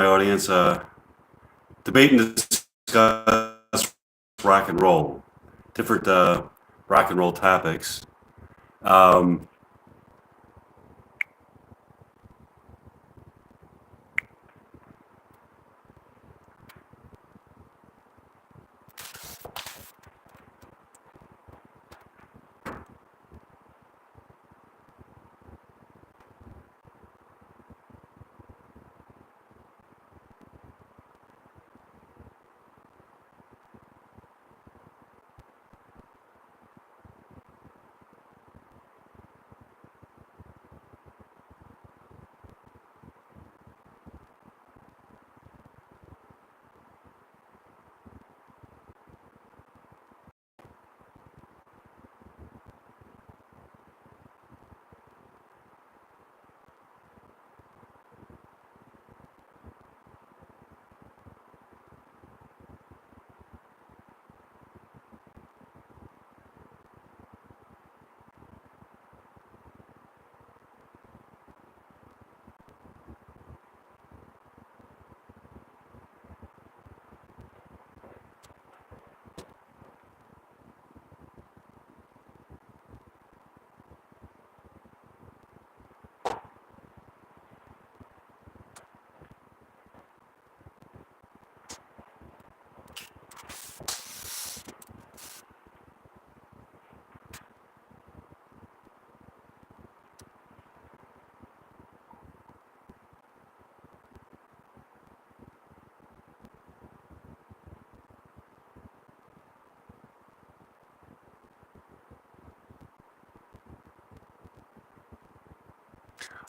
audience, debate and discuss rock and roll, different rock and roll topics. Um,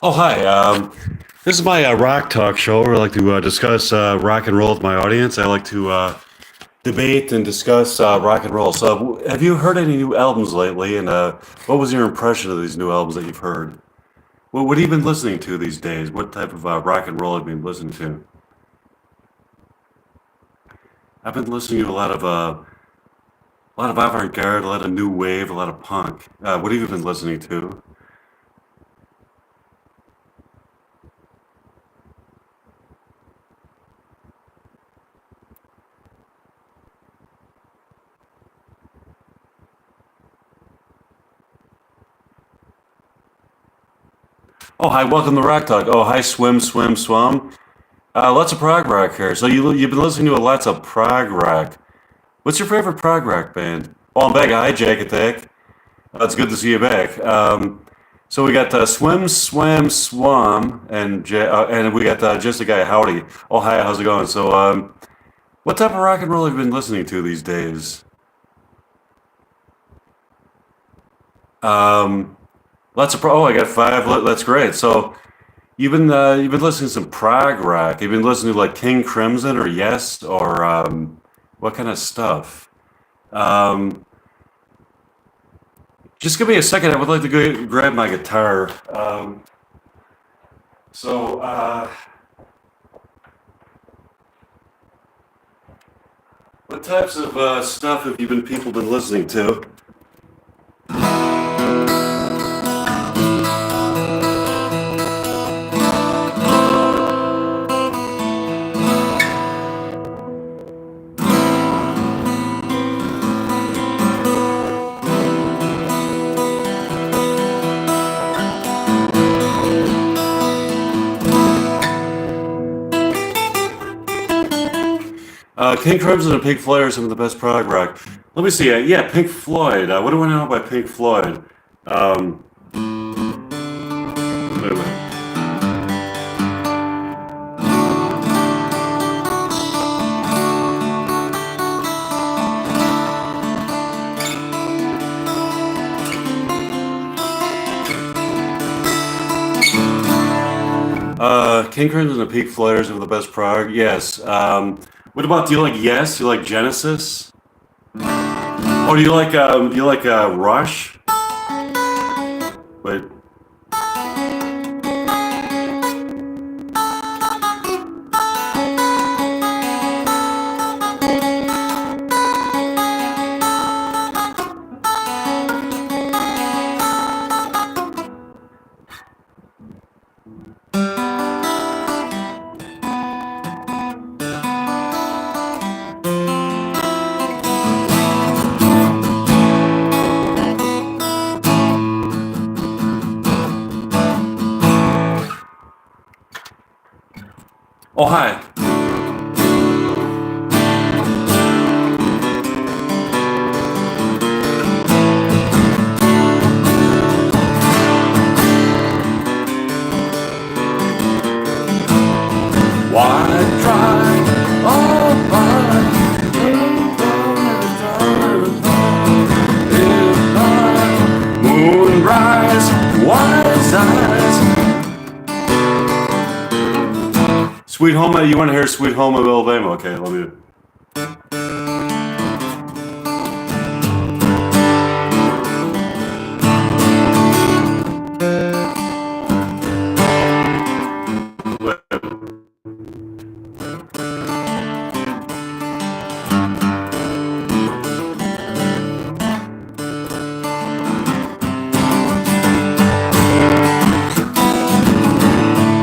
oh, hi. This is my rock talk show where I like to discuss rock and roll with my audience. I like to debate and discuss rock and roll. So, have you heard any new albums lately? And what was your impression of these new albums that you've heard? What have you been listening to these days? What type of rock and roll have you been listening to? I've been listening to a lot of avant-garde, a lot of new wave, a lot of punk. What have you been listening to? Oh, hi, welcome to Rock Talk. Oh, hi, Swim, Swim, Swum. Lots of prog rock here. So you've been listening to lots of prog rock. What's your favorite prog rock band? Oh, I'm back. Hi, Jack Attack. It's good to see you back. So we got Swim, Swam, Swam, and we got just a guy, Howdy. Oh, hi, how's it going? So, what type of rock and roll have you been listening to these days? Um, oh, I got five. That's great. So you've been listening to some prog rock. You've been listening to like King Crimson or Yes or what kind of stuff? Um, just give me a second. I would like to go grab my guitar. So, what types of stuff have you been people been listening to? King Crimson and Pink Floyd are some of the best prog rock. Let me see. Yeah, Pink Floyd. What do I know by Pink Floyd? Um, wait a minute. King Crimson and Pink Floyd are some of the best prog. Yes. What about, do you like Yes? Do you like Genesis? Oh, do you like Rush? Wait. Oh, hi. Why try? Oh, moonrise, wise eyes. Sweet Home, you want to hear Sweet Home of Alabama? Okay, let me.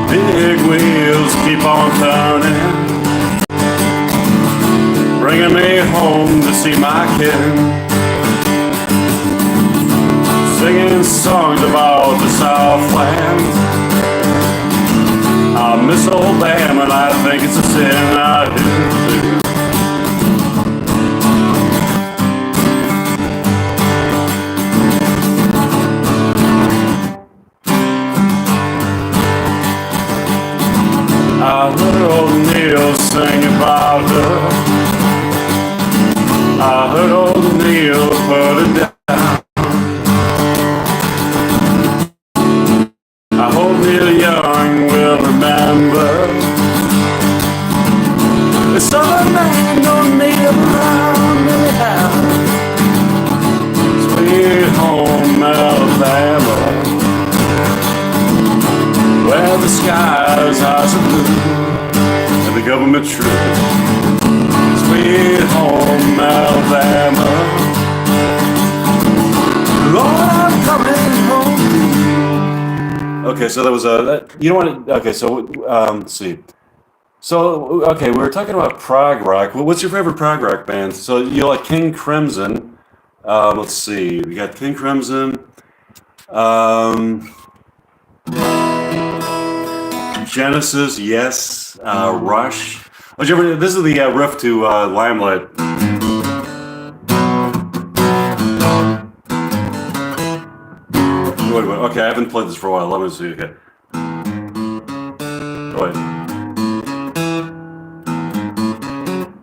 Big wheels keep on turning, bringing me home to see my kid, singing songs about the Southland. I miss old Bam and I think it's a sin I do. I heard old Neil sing about her. I heard old Neil put it down. I hope Neil Young will remember. It's all a man don't need around anyhow. Sweet home Alabama, where the skies are so blue and the government's true. Sweet home Alabama, Lord, I'm coming home. Okay, so that was you know what? Okay, so let's see. So okay, we were talking about prog rock. What's your favorite prog rock band? So you like King Crimson? Let's see. We got King Crimson. Genesis, yes. Rush. Oh, did you ever, this is the riff to Limelight. Wait. Okay, I haven't played this for a while. Let me see. Okay.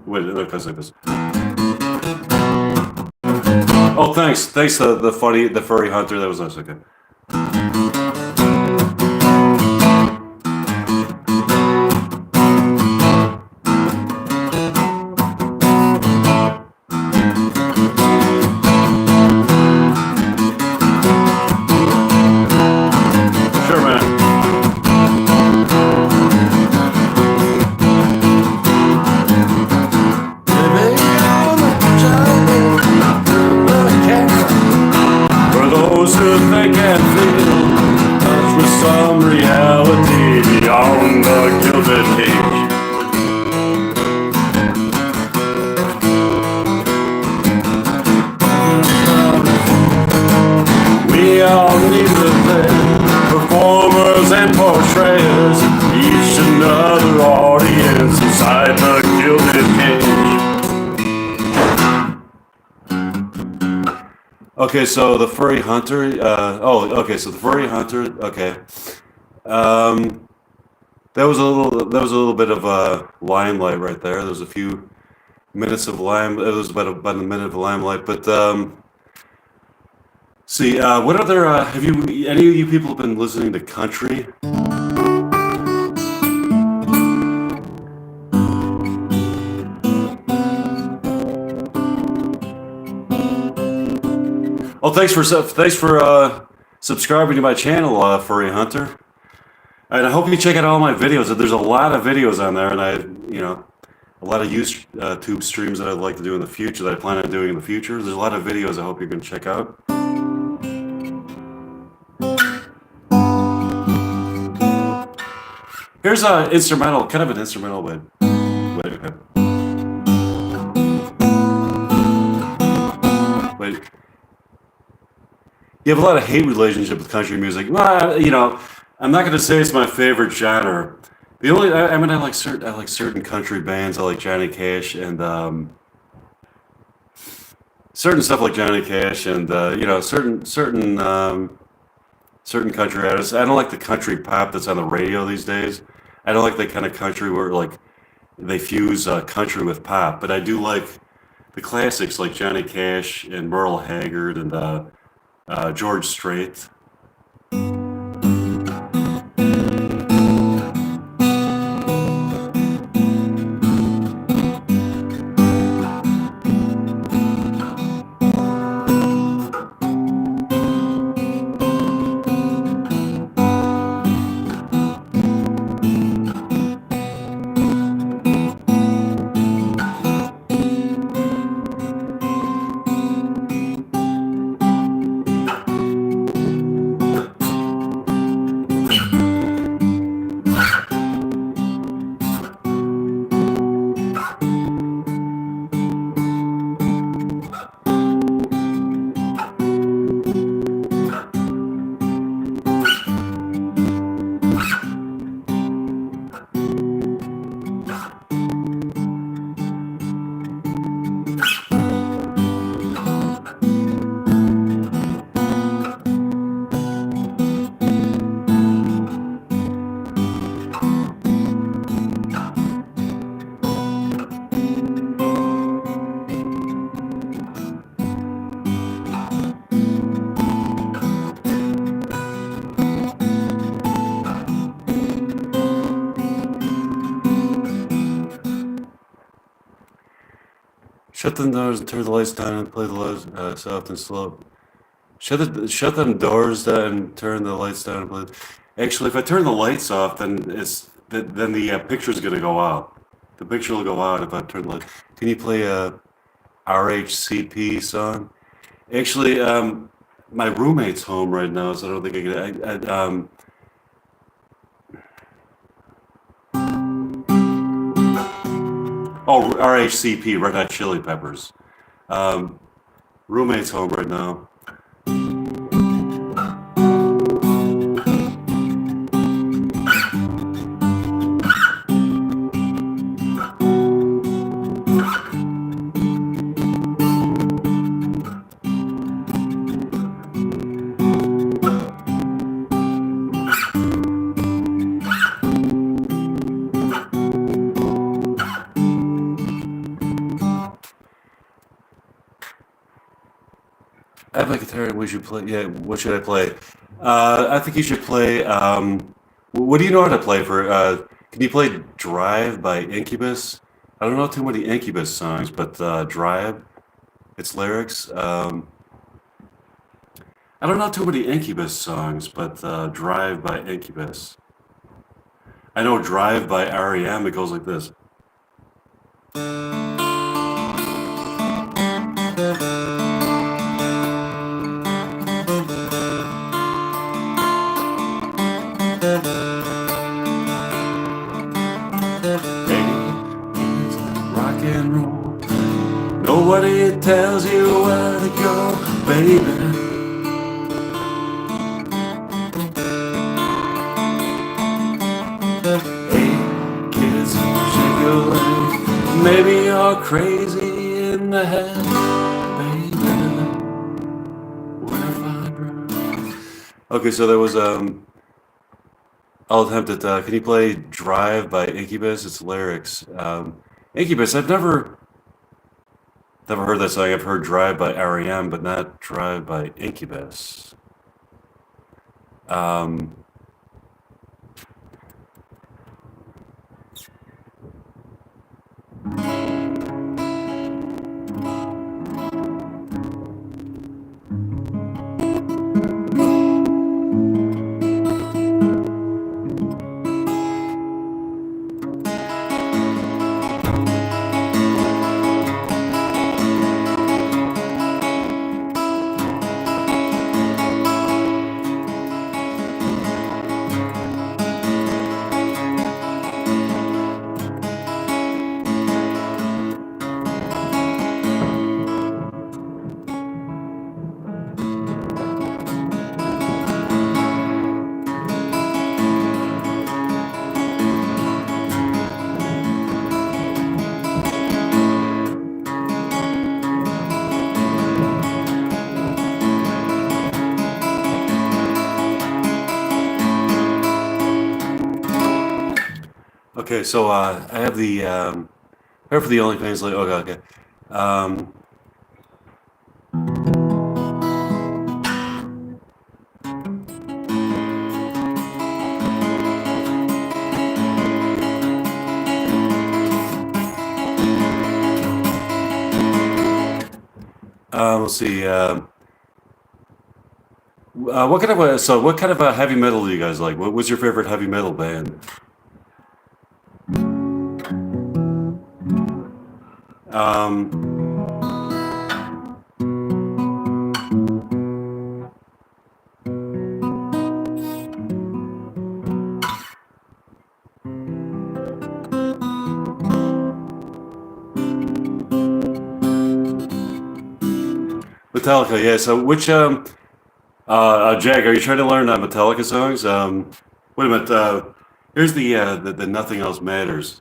Wait, it goes like this. Oh, thanks the furry hunter. That was nice. Okay. Some reality beyond the gilded cage. We all need to play performers and portrayers, each another audience inside the gilded cage. Okay, so the furry hunter. So the furry hunter. Okay, that was a little bit of limelight right there. There was a few minutes of lime. It was about a minute of limelight. But see, what other have you? Any of you people have been listening to country? Oh, thanks for subscribing to my channel, Furry Hunter. And I hope you check out all my videos. There's a lot of videos on there, and a lot of YouTube streams that I'd like to do in the future, that I plan on doing in the future. There's a lot of videos I hope you can check out. Here's an instrumental, kind of an instrumental, but wait. You have a lot of hate relationship with country music. Well, I'm not going to say it's my favorite genre, The only I mean I like certain country bands. I like Johnny Cash and certain stuff like Johnny Cash and certain country artists. I don't like the country pop that's on the radio these days. I don't like that kind of country where like they fuse country with pop. But I do like the classics like Johnny Cash and Merle Haggard and George Strait. Shut them doors and turn the lights down and play the lights soft and slow. Shut them doors down and turn the lights down and play. Actually, if I turn the lights off, then the picture's gonna go out. The picture will go out if I turn the lights. Can you play a RHCP song? Actually, my roommate's home right now, so I don't think I can. Oh, RHCP, Red Hot Chili Peppers. Um, roommate's home right now. I have my guitar. We should play. Yeah, what should I play? I think you should play. What do you know how to play for? Can you play "Drive" by Incubus? I don't know too many Incubus songs, but "Drive," its lyrics. I don't know too many Incubus songs, but "Drive" by Incubus. I know "Drive" by REM. It goes like this. Rock and roll. Nobody tells you where to go, baby. Hey, kids, shake your leg. Maybe you're crazy in the head, baby. When I find her. Okay, so there was I'll attempt it. Can you play "Drive" by Incubus? Its lyrics. Incubus. I've never heard that song. I've heard "Drive" by REM, but not "Drive" by Incubus. Um, Okay, so I have the here for the OnlyFans link. Okay, okay. Um, let's see. What kind of a heavy metal do you guys like? What's your favorite heavy metal band? Um, Metallica, yeah. So which Jack, are you trying to learn Metallica songs? Wait a minute. Here's the Nothing Else Matters.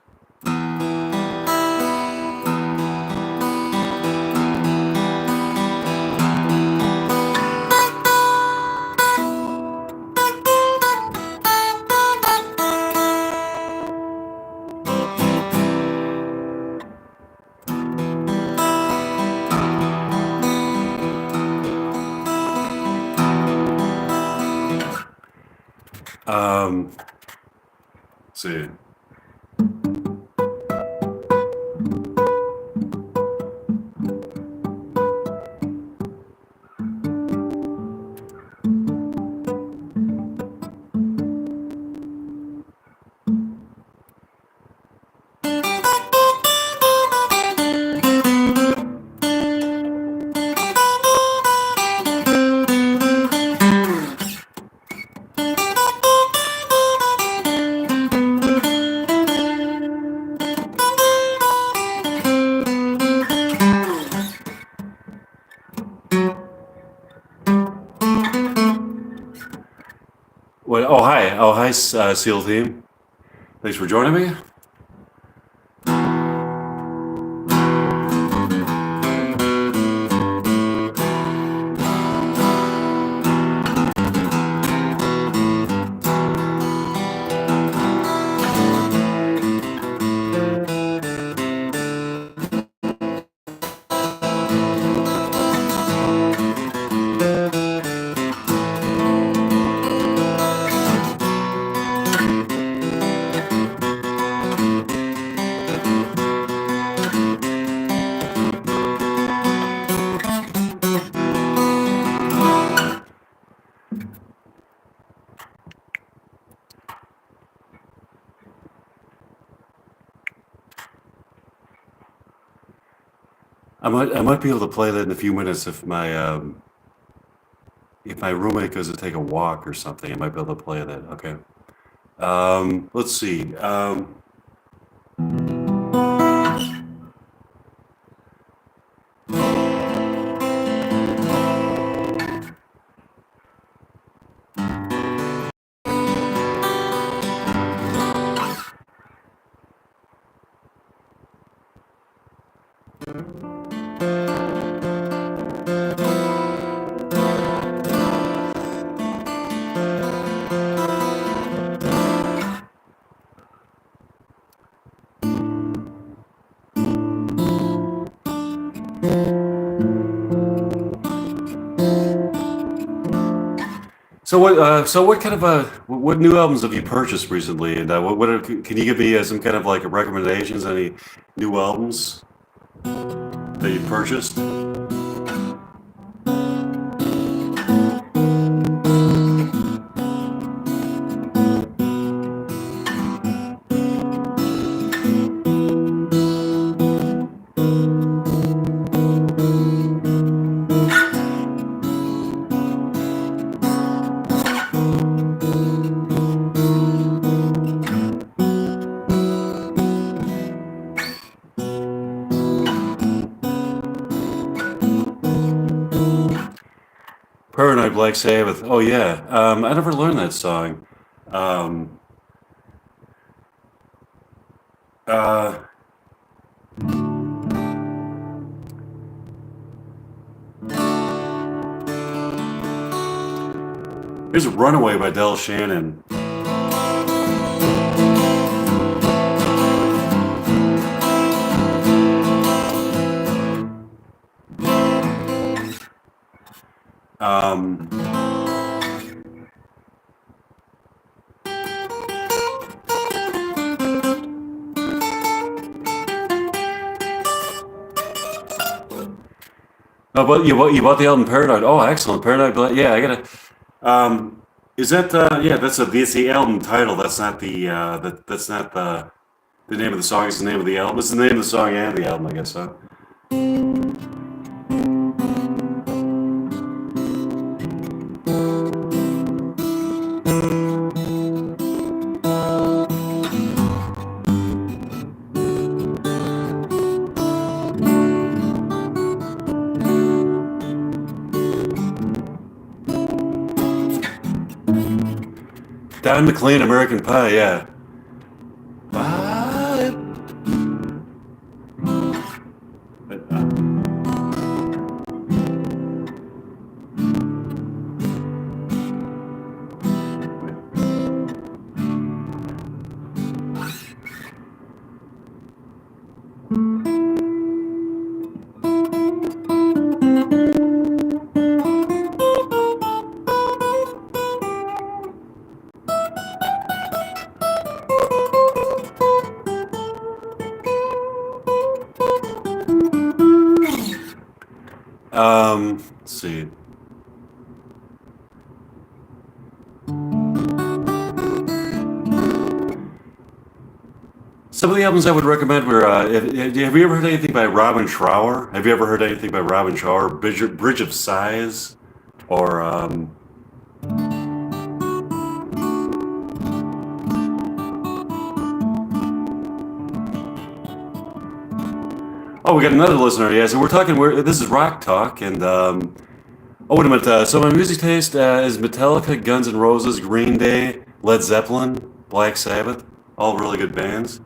Let's see. What? Oh, hi. Oh, hi, SEAL team. Thanks for joining me. I might be able to play that in a few minutes if my roommate goes to take a walk or something. I might be able to play that. Okay. Let's see. So what kind of what new albums have you purchased recently? And can you give me some kind of like recommendations? Any new albums that you purchased? Paranoid Black Sabbath. Oh yeah. I never learned that song. Um, uh, Here's Runaway by Del Shannon. Um, oh, but you bought the album Paranoid. Oh, excellent, Paranoid. Yeah, I gotta. Um, is that yeah? That's the album title. That's not that's not the name of the song. It's the name of the album. It's the name of the song and the album, I guess. Huh? Don McLean, American Pie. Yeah. But, let's see. Some of the albums I would recommend were. Have you ever heard anything by Robin Trower? Have you ever heard anything by Robin Trower? Bridge of Sighs, or oh, we got another listener. Yeah, so we're talking. This is Rock Talk, and oh, wait a minute. So my music taste is Metallica, Guns N' Roses, Green Day, Led Zeppelin, Black Sabbath, all really good bands.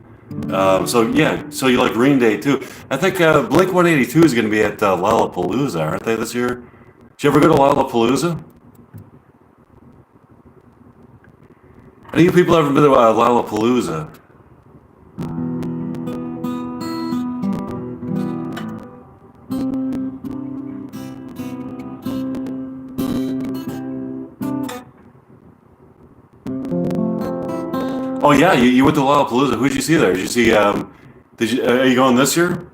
So yeah, so you like Green Day too. I think Blink 182 is going to be at Lollapalooza, aren't they, this year? Did you ever go to Lollapalooza? Any of you people ever been to Lollapalooza? Oh yeah, you went to Lollapalooza. Who'd you see there? Did you see? Did you? Are you going this year?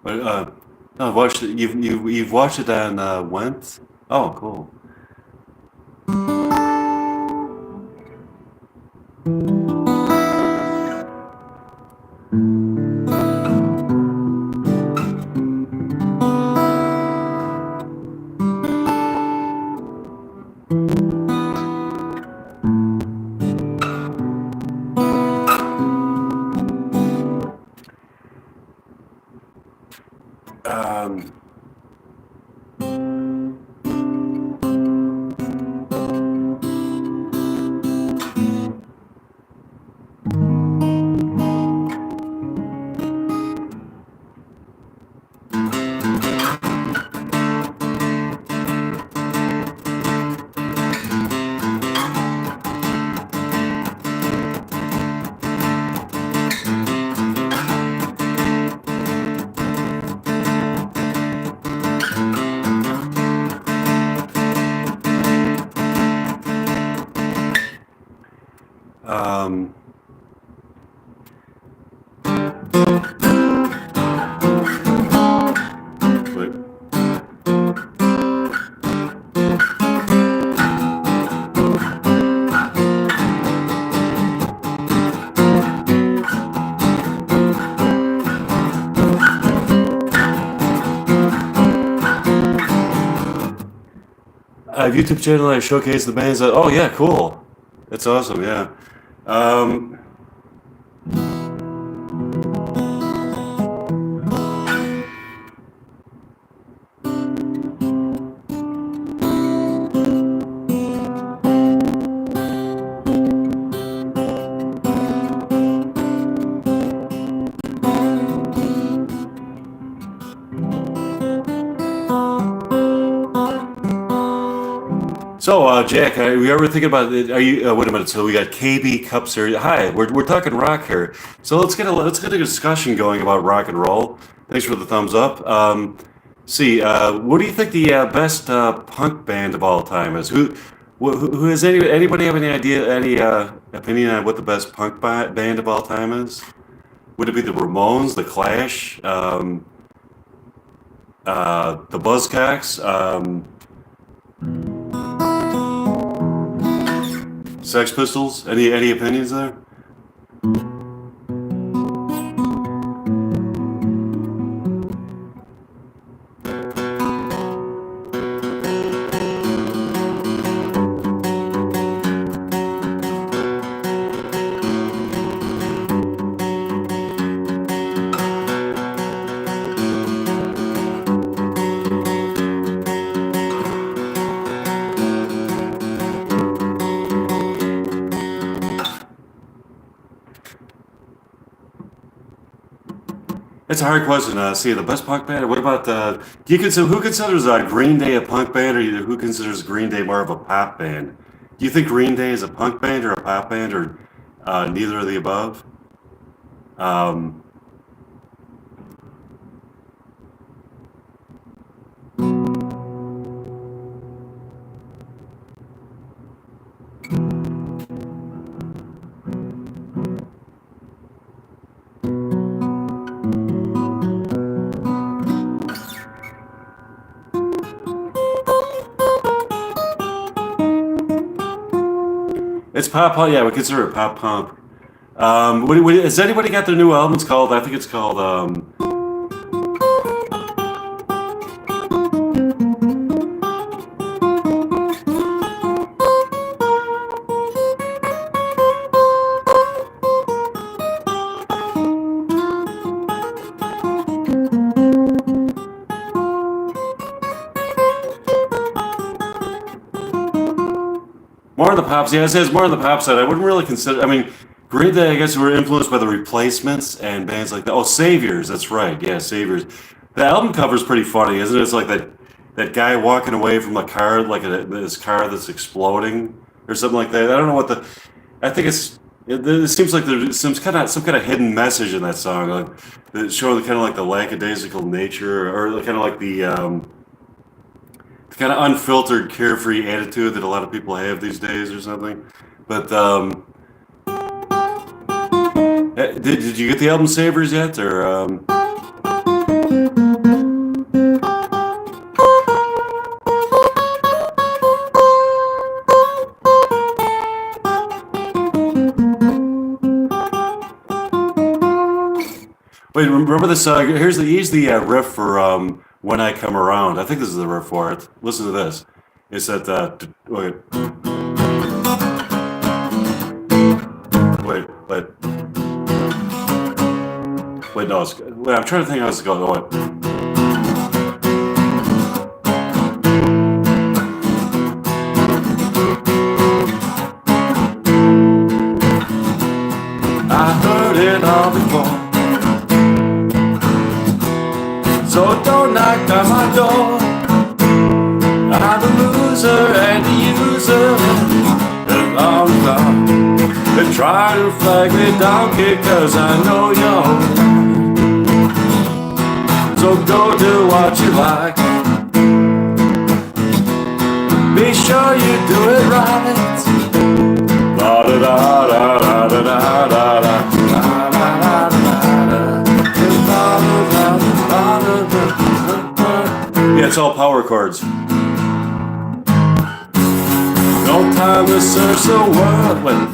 But no, watched it. You've watched it on Went. Oh, cool. Um, um, but I have YouTube channel. I showcase the bands. Oh yeah, cool. That's awesome. Yeah. Um, So, Jack, are you ever thinking about it? Are you? Wait a minute. So we got KB Cup Series. Hi, we're talking rock here. So let's get a discussion going about rock and roll. Thanks for the thumbs up. See, what do you think the best punk band of all time is? Who has anybody have any idea, any opinion on what the best punk band of all time is? Would it be the Ramones, the Clash, the Buzzcocks, Sex Pistols? Any opinions there? It's a hard question. See, the best punk band. What about do you consider who considers Green Day a punk band, or either who considers Green Day more of a pop band? Do you think Green Day is a punk band or a pop band, or neither of the above? Um, it's pop punk. Yeah, we consider it pop punk. Has anybody got their new album? It's called. I think it's called. More on the pops. Yeah, it says more on the pop side. I wouldn't really consider. I mean, Green Day. I guess were influenced by the Replacements and bands like that. Oh, Saviors. That's right. Yeah, Saviors. The album cover's pretty funny, isn't it? It's like that guy walking away from a car, like this car that's exploding or something like that. I don't know what the. I think it seems like there's some kind of hidden message in that song, like that showing kind of like the lackadaisical nature, or kind of like the kind of unfiltered, carefree attitude that a lot of people have these days, or something. But did you get the album Savers yet, or wait? Remember this? Here's the riff for "When I Come Around." I think this is the riff for it. Listen to this. It's that. Wait, wait. Wait, no, wait, I'm trying to think how it's going. Wait. I heard it all before, so don't knock on my door. I'm the loser and the user, and long gone. They try to flag me down, kid, 'cause I know you're. So go do what you like. Be sure you do it right. La da da da da da da da da da da. Yeah, it's all power chords. No time to search the world with.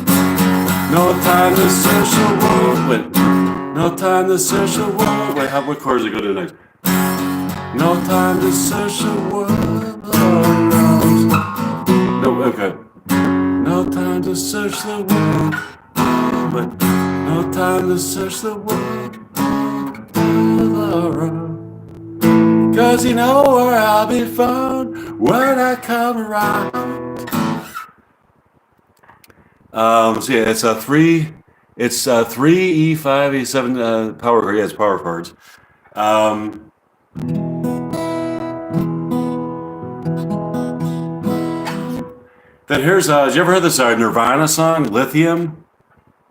No time to search the world with. No time to search the world. Wait, what chords are go to next? No time to search the world. No, okay. No time to search the world, but no time to search the world. 'Cause you know where I'll be found when I come around. So yeah, it's a three. It's three E5 E7 power chord. Yeah, it's power chords. Um, Then here's did you ever hear this Nirvana song, Lithium?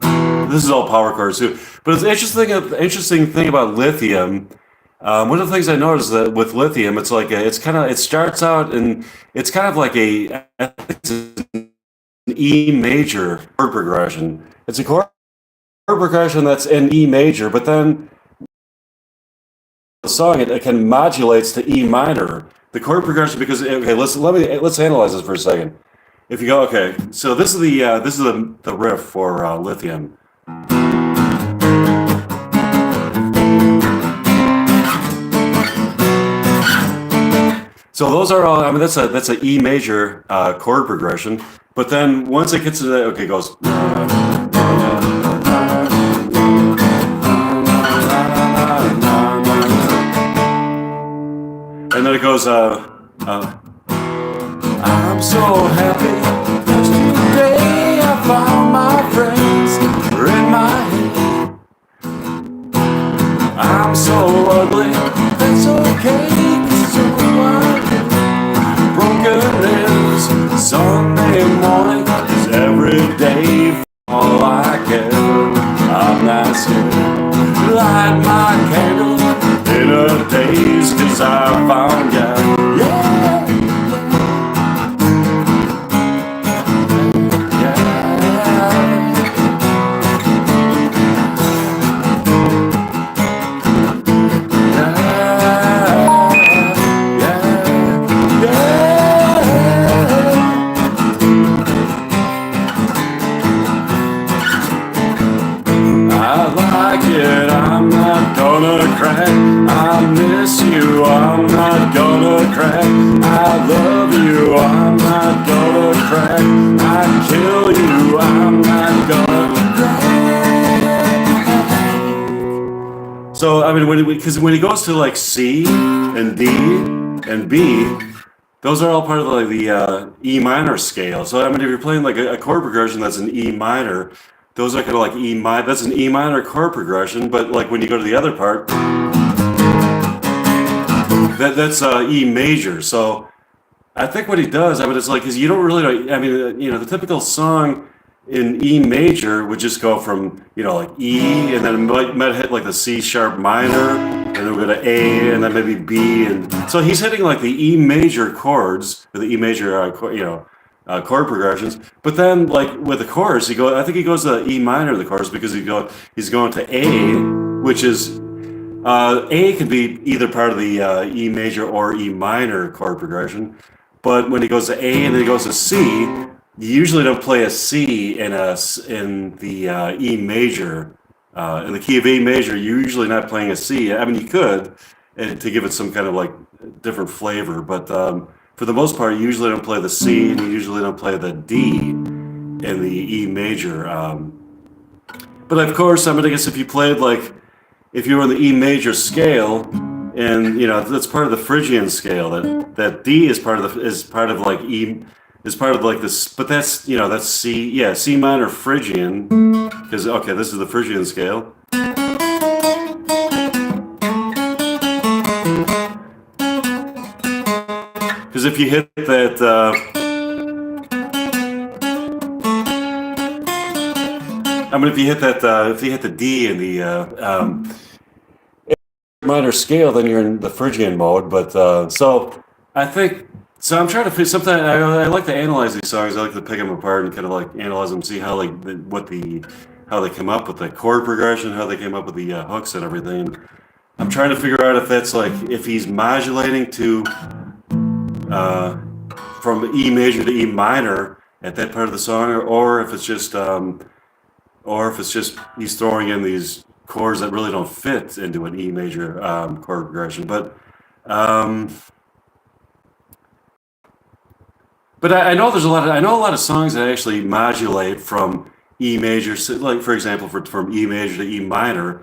This is all power chords too. But it's interesting thing about Lithium. One of the things I noticed that with Lithium, it's like it's kind of it starts out and it's kind of like I think it's an E major chord progression. It's a chord progression that's in E major, but then the song it can modulates to E minor. The chord progression because okay, let's analyze this for a second. If you go okay, so this is the riff for Lithium. So those are all. I mean, that's a E major chord progression. But then once it gets to the okay, it goes. And then it goes. I'm so happy today I found my friends in my head. I'm so ugly, that's okay, 'cause so what? Broken is Sunday morning, 'cause every day for all I care. I'm not scared. Light my candle in a daze, 'cause I found you. Yeah. I'm not gonna crack. I miss you. I'm not gonna crack. I love you. I'm not gonna crack. I kill you. I'm not gonna crack. So I mean, because when he goes to like C and D and B, those are all part of like the E minor scale. So I mean, if you're playing like a chord progression that's an E minor, those are kind of like E minor. That's an E minor chord progression. But like when you go to the other part, that's E major. So I think what he does, I mean, it's like because you don't really. I mean, you know, the typical song in E major would just go from like E, and then it might hit like the C sharp minor, and then we go to A, and then maybe B, and so he's hitting like the E major chords, or the E major, chord progressions. But then, like with the chorus, I think he goes to E minor the chorus because he's going to A, which is A can be either part of the E major or E minor chord progression. But when he goes to A and then he goes to C, you usually don't play a C in the E major. In the key of A major, you're usually not playing a C. I mean, you could, to give it some kind of like different flavor, but for the most part, you usually don't play the C, and you usually don't play the D in the E major. But of course, I mean, I guess if you were on the E major scale, and that's part of the Phrygian scale. That D is part of like E is part of like this, but that's C, yeah, C minor Phrygian, because okay, this is the Phrygian scale. Because if you hit that, I mean, if you hit the D in the minor scale, then you're in the Phrygian mode. But so I think so. I'm trying to sometimes I like to analyze these songs. I like to pick them apart and kind of like analyze them, see how how they come up with the chord progression, how they came up with the hooks and everything. I'm trying to figure out if that's like if he's modulating to from E major to E minor at that part of the song, or if it's just he's throwing in these chords that really don't fit into an E major chord progression. Um, but I know I know a lot of songs that actually modulate from E major, like for example, from E major to E minor.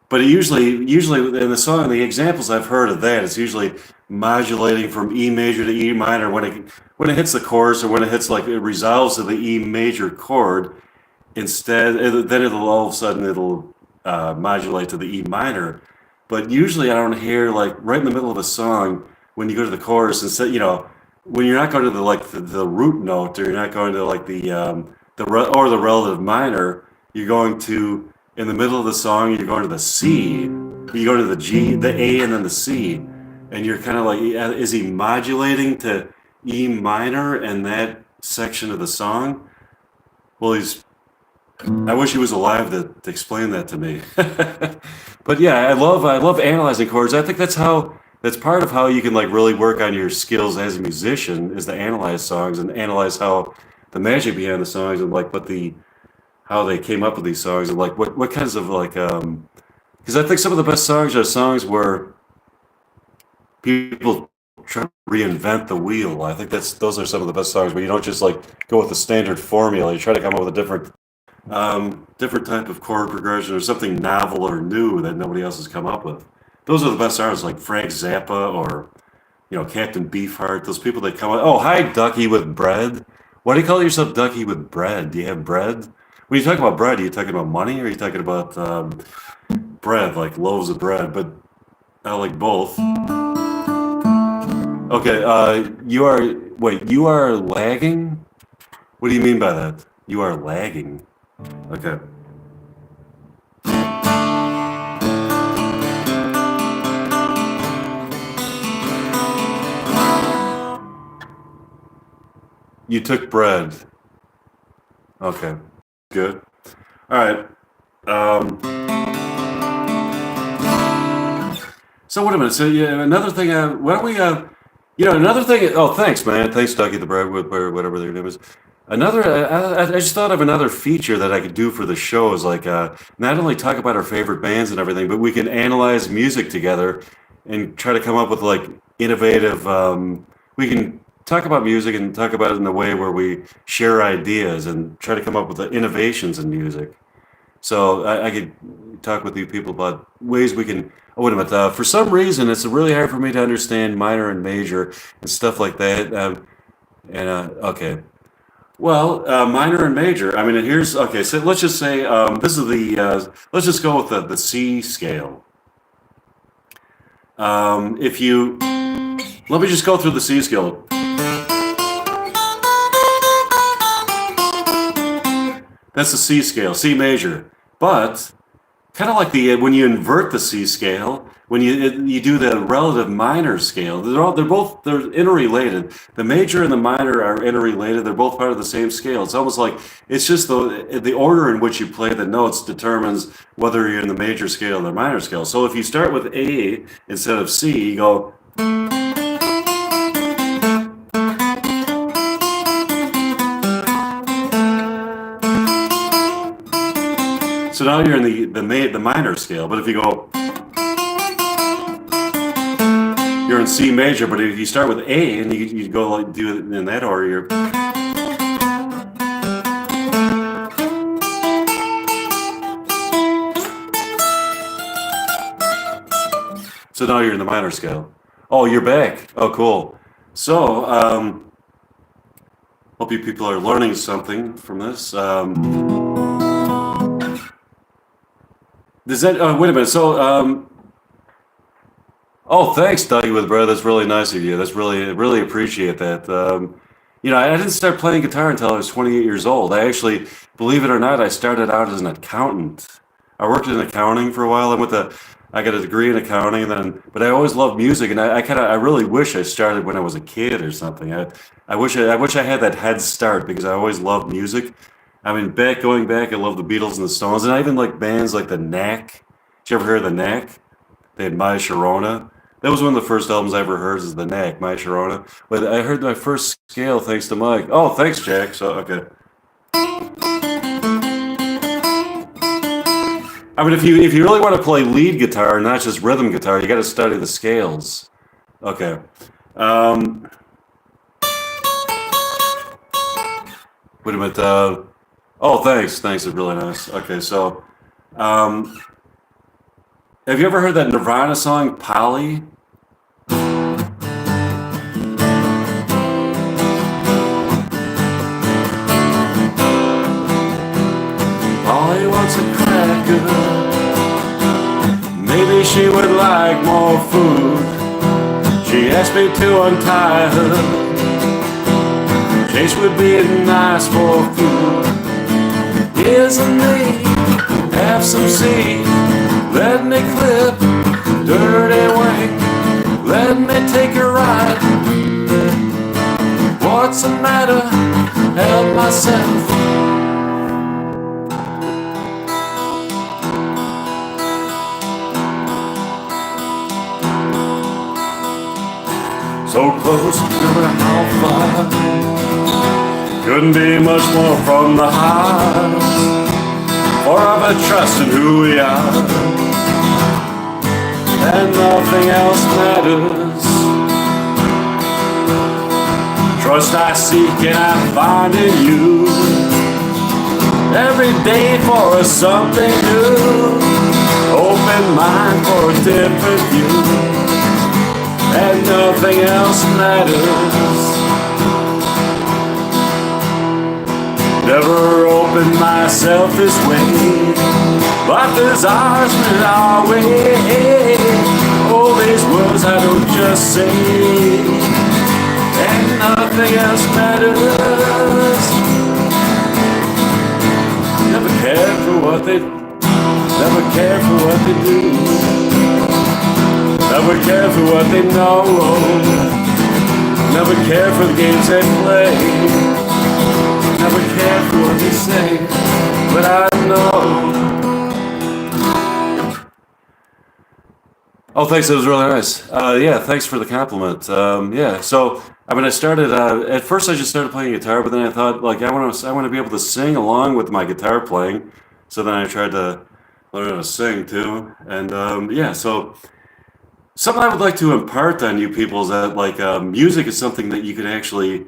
But it usually in the song, the examples I've heard of that, it's usually modulating from E major to E minor when it hits the chorus, or when it hits like it resolves to the E major chord. Instead, then it'll all of a sudden it'll modulate to the E minor. But usually I don't hear like right in the middle of a song when you go to the chorus, instead when you're not going to the root note, or you're not going to like or the relative minor, you're going to in the middle of the song, you're going to the C. You go to the G, the A, and then the C, and you're kind of like, is he modulating to E minor in that section of the song? Well, he's. I wish he was alive to explain that to me. But yeah, I love analyzing chords. I think that's part of how you can like really work on your skills as a musician is to analyze songs and analyze how the magic behind the songs and like what the how they came up with these songs and like what kinds of like because I think some of the best songs are songs where people try to reinvent the wheel. I think those are some of the best songs where you don't just like go with the standard formula. You try to come up with a different type of chord progression or something novel or new that nobody else has come up with. Those are the best artists like Frank Zappa or Captain Beefheart. Those people that come up. Oh, hi, Ducky with bread. Why do you call yourself Ducky with bread? Do you have bread? When you talk about bread, are you talking about money or are you talking about bread, like loaves of bread? But I like both. Okay, you are lagging? What do you mean by that? You are lagging. Okay. You took bread. Okay. Good. All right. So wait a minute. So yeah, another thing. Why don't we? Another thing. Oh, thanks, man. Thanks, Dougie the bread, whatever their name is. Another. I just thought of another feature that I could do for the show is like not only talk about our favorite bands and everything, but we can analyze music together and try to come up with like innovative. We can talk about music and talk about it in a way where we share ideas and try to come up with the innovations in music. So I could talk with you people about ways we can. Oh, wait a minute. For some reason, it's really hard for me to understand minor and major and stuff like that. Okay. Well, minor and major. I mean, here's okay. So let's just say this is the. Let's just go with the C scale. If you let me just go through the C scale. That's the C scale, C major. But kind of like the when you invert the C scale, when you do the relative minor scale, they're interrelated. The major and the minor are interrelated. They're both part of the same scale. It's almost like it's just the order in which you play the notes determines whether you're in the major scale or the minor scale. So if you start with A instead of C, you go. So now you're in the minor scale, but if you go, you're in C major. But if you start with A and you go like do it in that order, you're. So now you're in the minor scale. Oh, you're back. Oh, cool. So hope you people are learning something from this. Does that? Wait a minute. So, oh, thanks, Dougie with bread. That's really nice of you. That's really appreciate that. I didn't start playing guitar until I was 28 years old. I actually, believe it or not, I started out as an accountant. I worked in accounting for a while. I got a degree in accounting, but I always loved music, and I really wish I started when I was a kid or something. I wish I had that head start because I always loved music. I mean, going back, I love the Beatles and the Stones, and I even like bands like the Knack. Did you ever hear of the Knack? They had My Sharona. That was one of the first albums I ever heard. Is the Knack, My Sharona. But I heard my first scale thanks to Mike. Oh, thanks, Jack. So okay. I mean, if you really want to play lead guitar, not just rhythm guitar, you got to study the scales. Okay. Wait a minute. Oh, thanks. It's really nice. Okay, so, have you ever heard that Nirvana song, Polly? Polly wants a cracker. Maybe she would like more food. She asked me to untie her. taste would be nice for food. Isn't me? Have some seed. Let me clip dirty wing. Let me take a ride. What's the matter? Help myself. So close, never how far. Couldn't be much more from the heart. For I've a trust in who we are, and nothing else matters. Trust I seek and I find in you. Every day for something new. Open mind for a different view. And nothing else matters. Never opened myself this way, but desires met our way. All these words I don't just say, and nothing else matters. Never cared for what they, never cared for what they do. Never care for what they know. Never care for the games they play. Never care for what they say. But I know. Oh, thanks. It was really nice. Yeah, thanks for the compliment. Yeah, so I mean, I started. At first, I just started playing guitar, but then I thought, like, I want to be able to sing along with my guitar playing. So then I tried to learn how to sing too, and yeah, so. Something I would like to impart on you people is that like music is something that you can actually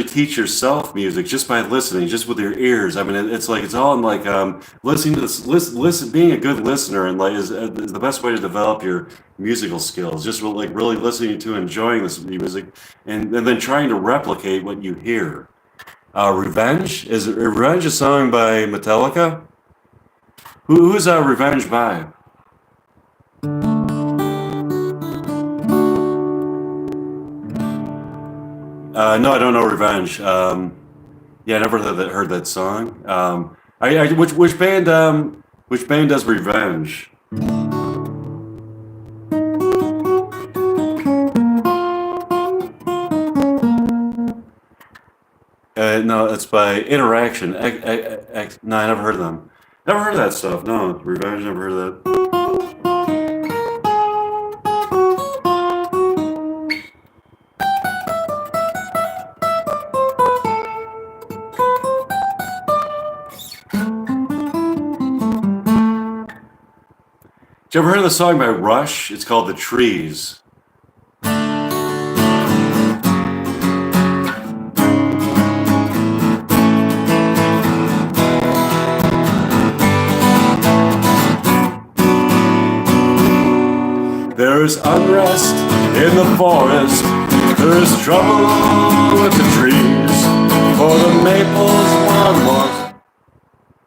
teach yourself music just by listening, just with your ears. I mean, it's like it's all in like listening to this, listen, being a good listener and like is the best way to develop your musical skills. Just like really listening to, enjoying this music, and then trying to replicate what you hear. Revenge a song by Metallica? Who's Revenge by? No, I don't know Revenge. Yeah, I never heard that song. Which band does Revenge? No, it's by Interaction. No, I never heard of them. Never heard of that stuff. No, Revenge, never heard of that. Did you ever heard of the song by Rush? It's called The Trees. There's unrest in the forest. There's trouble with the trees. For the maples want more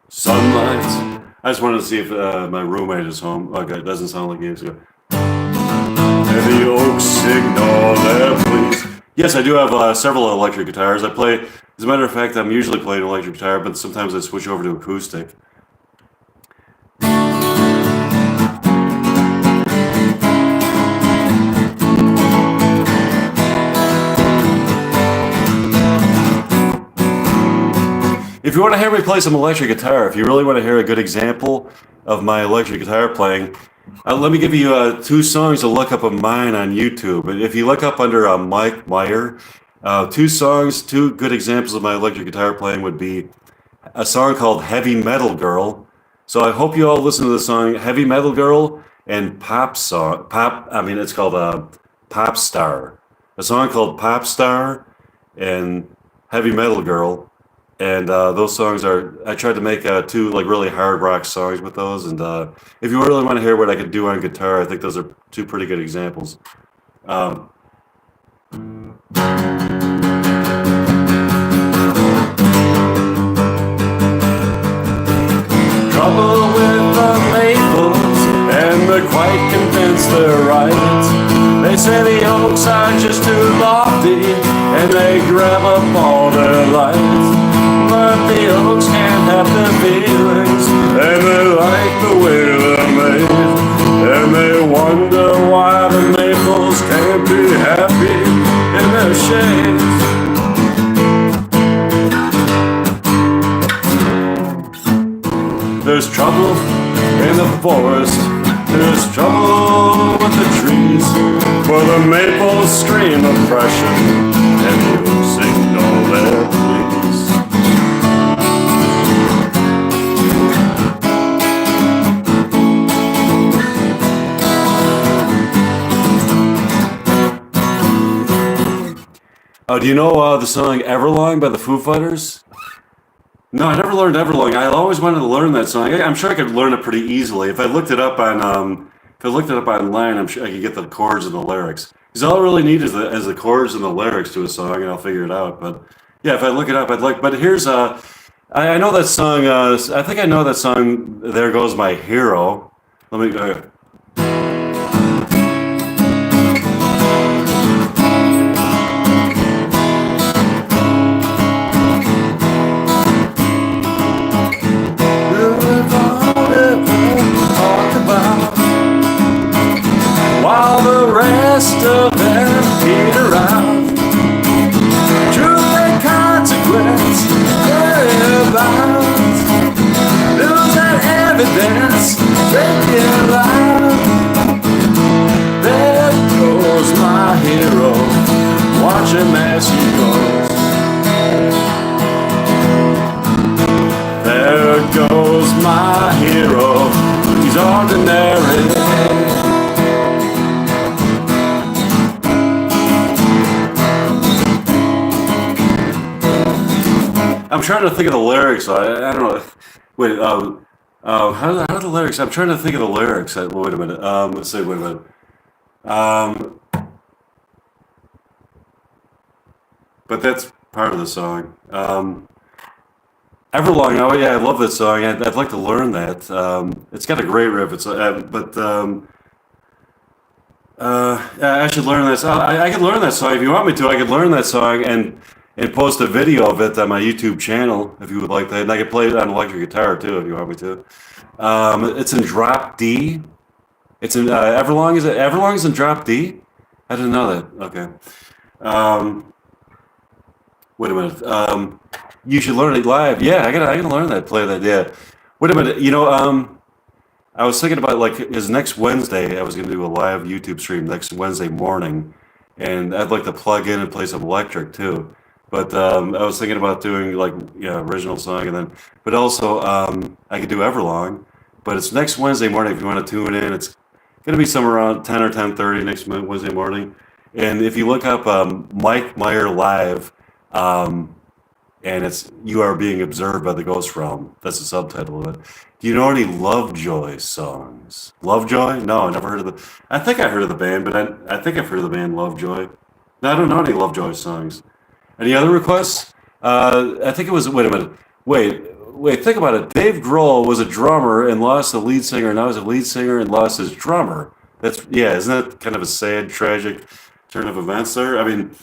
sunlight. I just wanted to see if my roommate is home. Okay, it doesn't sound like he is. And the oaks signal their pleas. Yes, I do have several electric guitars. I play, as a matter of fact, I'm usually playing electric guitar, but sometimes I switch over to acoustic. If you want to hear me play some electric guitar, if you really want to hear a good example of my electric guitar playing, let me give you two songs to look up of mine on YouTube. If you look up under Meyer, two good examples of my electric guitar playing would be a song called Heavy Metal Girl. So I hope you all listen to the song Heavy Metal Girl and it's called Pop Star. A song called Pop Star and Heavy Metal Girl. And those songs I tried to make two like really hard rock songs with those. And if you really want to hear what I could do on guitar, I think those are two pretty good examples. Trouble with the maples, and they're quite convinced they're right. They say the oaks are just too lofty, and they they grab up all their lights, but the oaks can't have their feelings, and they like the way they're made, and they wonder why the maples can't be happy in their shades. There's trouble in the forest, there's trouble with the trees, for the maples scream oppression, and you signal their pleas. Oh, do you know the song Everlong by the Foo Fighters? No, I never learned Everlong. I always wanted to learn that song. I'm sure I could learn it pretty easily if I looked it up on if I looked it up online. I'm sure I could get the chords and the lyrics. Because all I really need is the chords and the lyrics to a song, and I'll figure it out. But yeah, if I look it up, I'd like. But here's I know that song. I think I know that song. There Goes My Hero. Let me. While the rest of them peter out, truth and consequence, thereabouts. News and evidence, thinking loud. There goes my hero, watch him as he goes. There goes my hero, he's ordinary. I'm trying to think of the lyrics. I don't know. Wait. How are the lyrics? I'm trying to think of the lyrics. Wait a minute. Let's see. Wait a minute. But that's part of the song. Everlong. Oh yeah, I love that song. I'd like to learn that. It's got a great riff. I should learn that song. I could learn that song if you want me to. I could learn that song and post a video of it on my YouTube channel if you would like that. And I could play it on electric guitar too if you want me to. It's in drop D. It's in Everlong. Is it Everlong is in drop D? I didn't know that. Okay. Wait a minute. You should learn it live. Yeah, I gotta learn that. Play that. Yeah. Wait a minute. I was thinking about like his next Wednesday. I was gonna do a live YouTube stream next Wednesday morning, and I'd like to plug in and play some electric too. But I was thinking about doing like original song but also I could do Everlong. But it's next Wednesday morning if you want to tune in. It's gonna be somewhere around 10 or 10:30 next Wednesday morning. And if you look up Mike Meyer live, and it's You Are Being Observed by the Ghost Realm. That's the subtitle of it. Do you know any Lovejoy songs? Lovejoy? No, I never heard of the. I think I heard of the band, but I think I've heard of the band Lovejoy. No, I don't know any Lovejoy songs. Any other requests? I think it was. Wait a minute. Wait. Think about it. Dave Grohl was a drummer and lost the lead singer. Now he's a lead singer and lost his drummer. Isn't that kind of a sad, tragic turn of events there? I mean,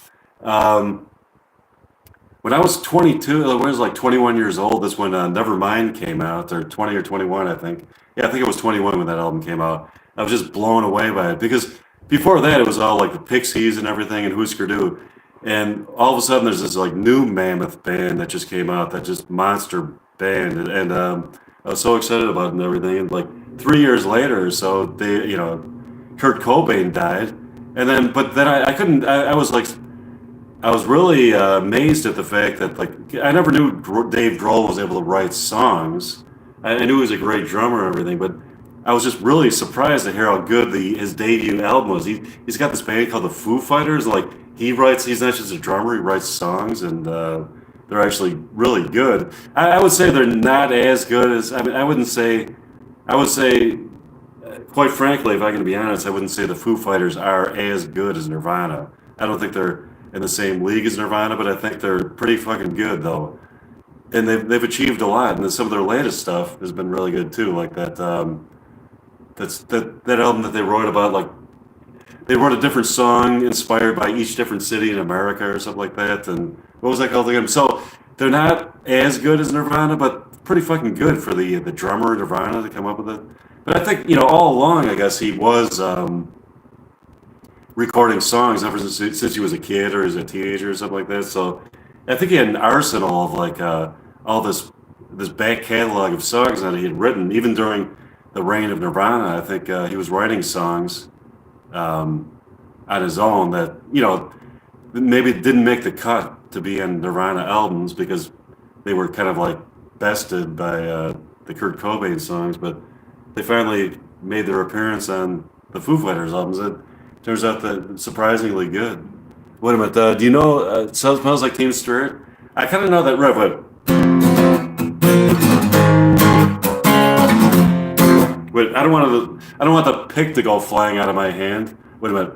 when I was 22, when I was like 21 years old, that's when Nevermind came out, or 20 or 21, I think. Yeah, I think it was 21 when that album came out. I was just blown away by it because before that, it was all like the Pixies and everything and Husker Du. And all of a sudden, there's this like new mammoth band that just came out, that just monster band, and I was so excited about it and everything. And like 3 years later, or so they, Kurt Cobain died, but then I couldn't. I was like, I was really amazed at the fact that like I never knew Dave Grohl was able to write songs. I knew he was a great drummer and everything, but I was just really surprised to hear how good his debut album was. He's got this band called the Foo Fighters. Like he's not just a drummer; he writes songs, and they're actually really good. I would say they're not as good as. I mean, I would say, quite frankly, if I'm going to be honest, I wouldn't say the Foo Fighters are as good as Nirvana. I don't think they're in the same league as Nirvana, but I think they're pretty fucking good though. And they've achieved a lot, and some of their latest stuff has been really good too. Like that album that they wrote about, like they wrote a different song inspired by each different city in America or something like that. And what was that called again? So they're not as good as Nirvana, but pretty fucking good for the drummer Nirvana to come up with it. But I think all along, I guess he was recording songs ever since he was a kid or as a teenager or something like that. So I think he had an arsenal of like all this back catalog of songs that he had written even during the reign of Nirvana. I think he was writing songs on his own that maybe didn't make the cut to be on Nirvana albums because they were kind of like bested by the Kurt Cobain songs, but they finally made their appearance on the Foo Fighters albums. It turns out that surprisingly good. Wait a minute, do you know Smells Like Teen Spirit? I kind of know that riff, but wait, I don't want the pick to go flying out of my hand. Wait a minute.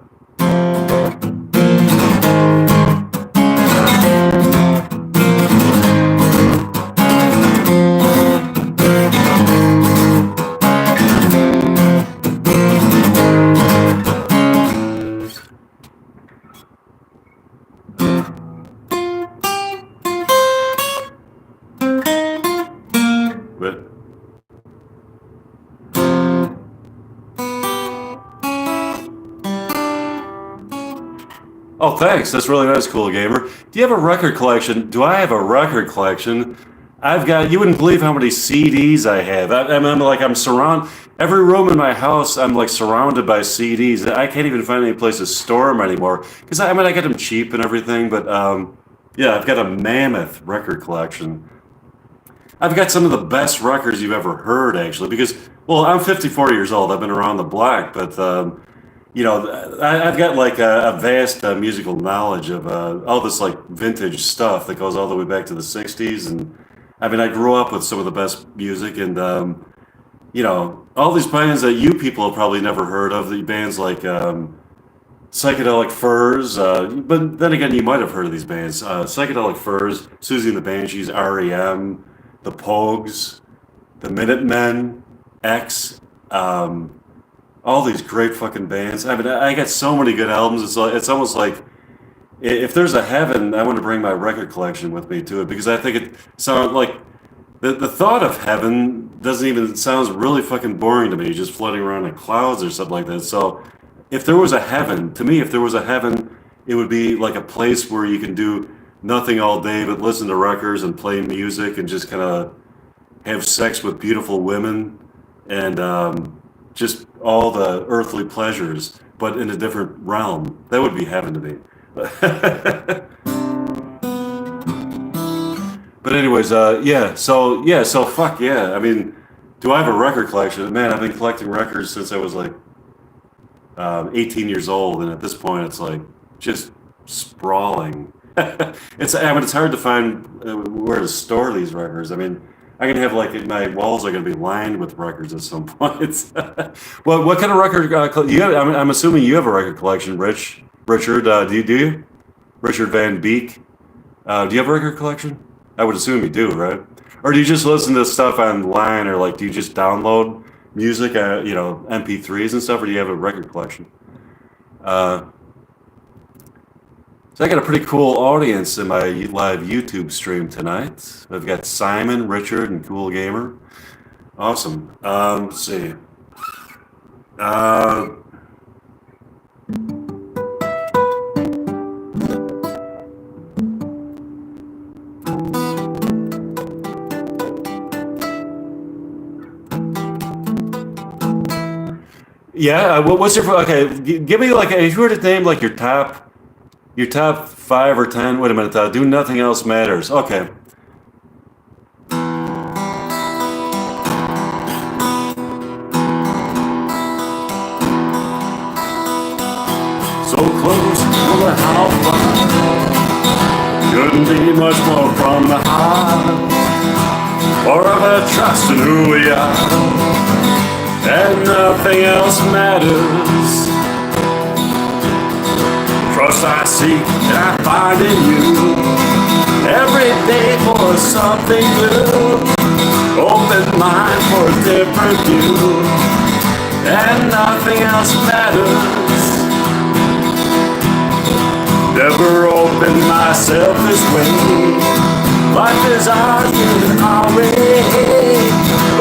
Oh, thanks. That's really nice, Cool Gamer. Do you have a record collection? Do I have a record collection? You wouldn't believe how many CDs I have. I'm surrounded, every room in my house, I'm like surrounded by CDs. I can't even find any place to store them anymore. Because I get them cheap and everything, but yeah, I've got a mammoth record collection. I've got some of the best records you've ever heard, actually, because, well, I'm 54 years old. I've been around the block, but I've got like a vast musical knowledge of all this like vintage stuff that goes all the way back to the 60s. And I grew up with some of the best music and, all these bands that you people have probably never heard of, the bands like Psychedelic Furs, but then again, you might have heard of these bands. Psychedelic Furs, Susie and the Banshees, REM, The Pogues, The Minutemen, X, all these great fucking bands. I got so many good albums. It's almost like if there's a heaven, I want to bring my record collection with me to it because I think it sounds like the thought of heaven sounds really fucking boring to me, just floating around in clouds or something like that. So if there was a heaven, to me, if there was a heaven, it would be like a place where you can do nothing all day but listen to records and play music and just kind of have sex with beautiful women and just all the earthly pleasures, but in a different realm. That would be heaven to me. But anyways, so fuck yeah. Do I have a record collection? Man, I've been collecting records since I was like 18 years old, and at this point, it's like just sprawling. It's hard to find where to store these records. I can have like my walls are going to be lined with records at some point. Well, what kind of record you have? I'm assuming you have a record collection, Richard. Do you? Richard Van Beek. Do you have a record collection? I would assume you do, right? Or do you just listen to stuff online, or like do you just download music, MP3s and stuff, or do you have a record collection? So I got a pretty cool audience in my live YouTube stream tonight. I've got Simon, Richard, and Cool Gamer. Awesome. Let's see. Yeah. What's your okay? Give me like if you were to name like your top 5 or 10. Wait a minute. Do Nothing Else Matters. Okay. So close to the house, couldn't be much more from the heart. Forever trust in who we are, and nothing else matters. Trust I seek and I find in you every day for something new. Open mind for a different view, and nothing else matters. never opened myself this way. Life is ours with already.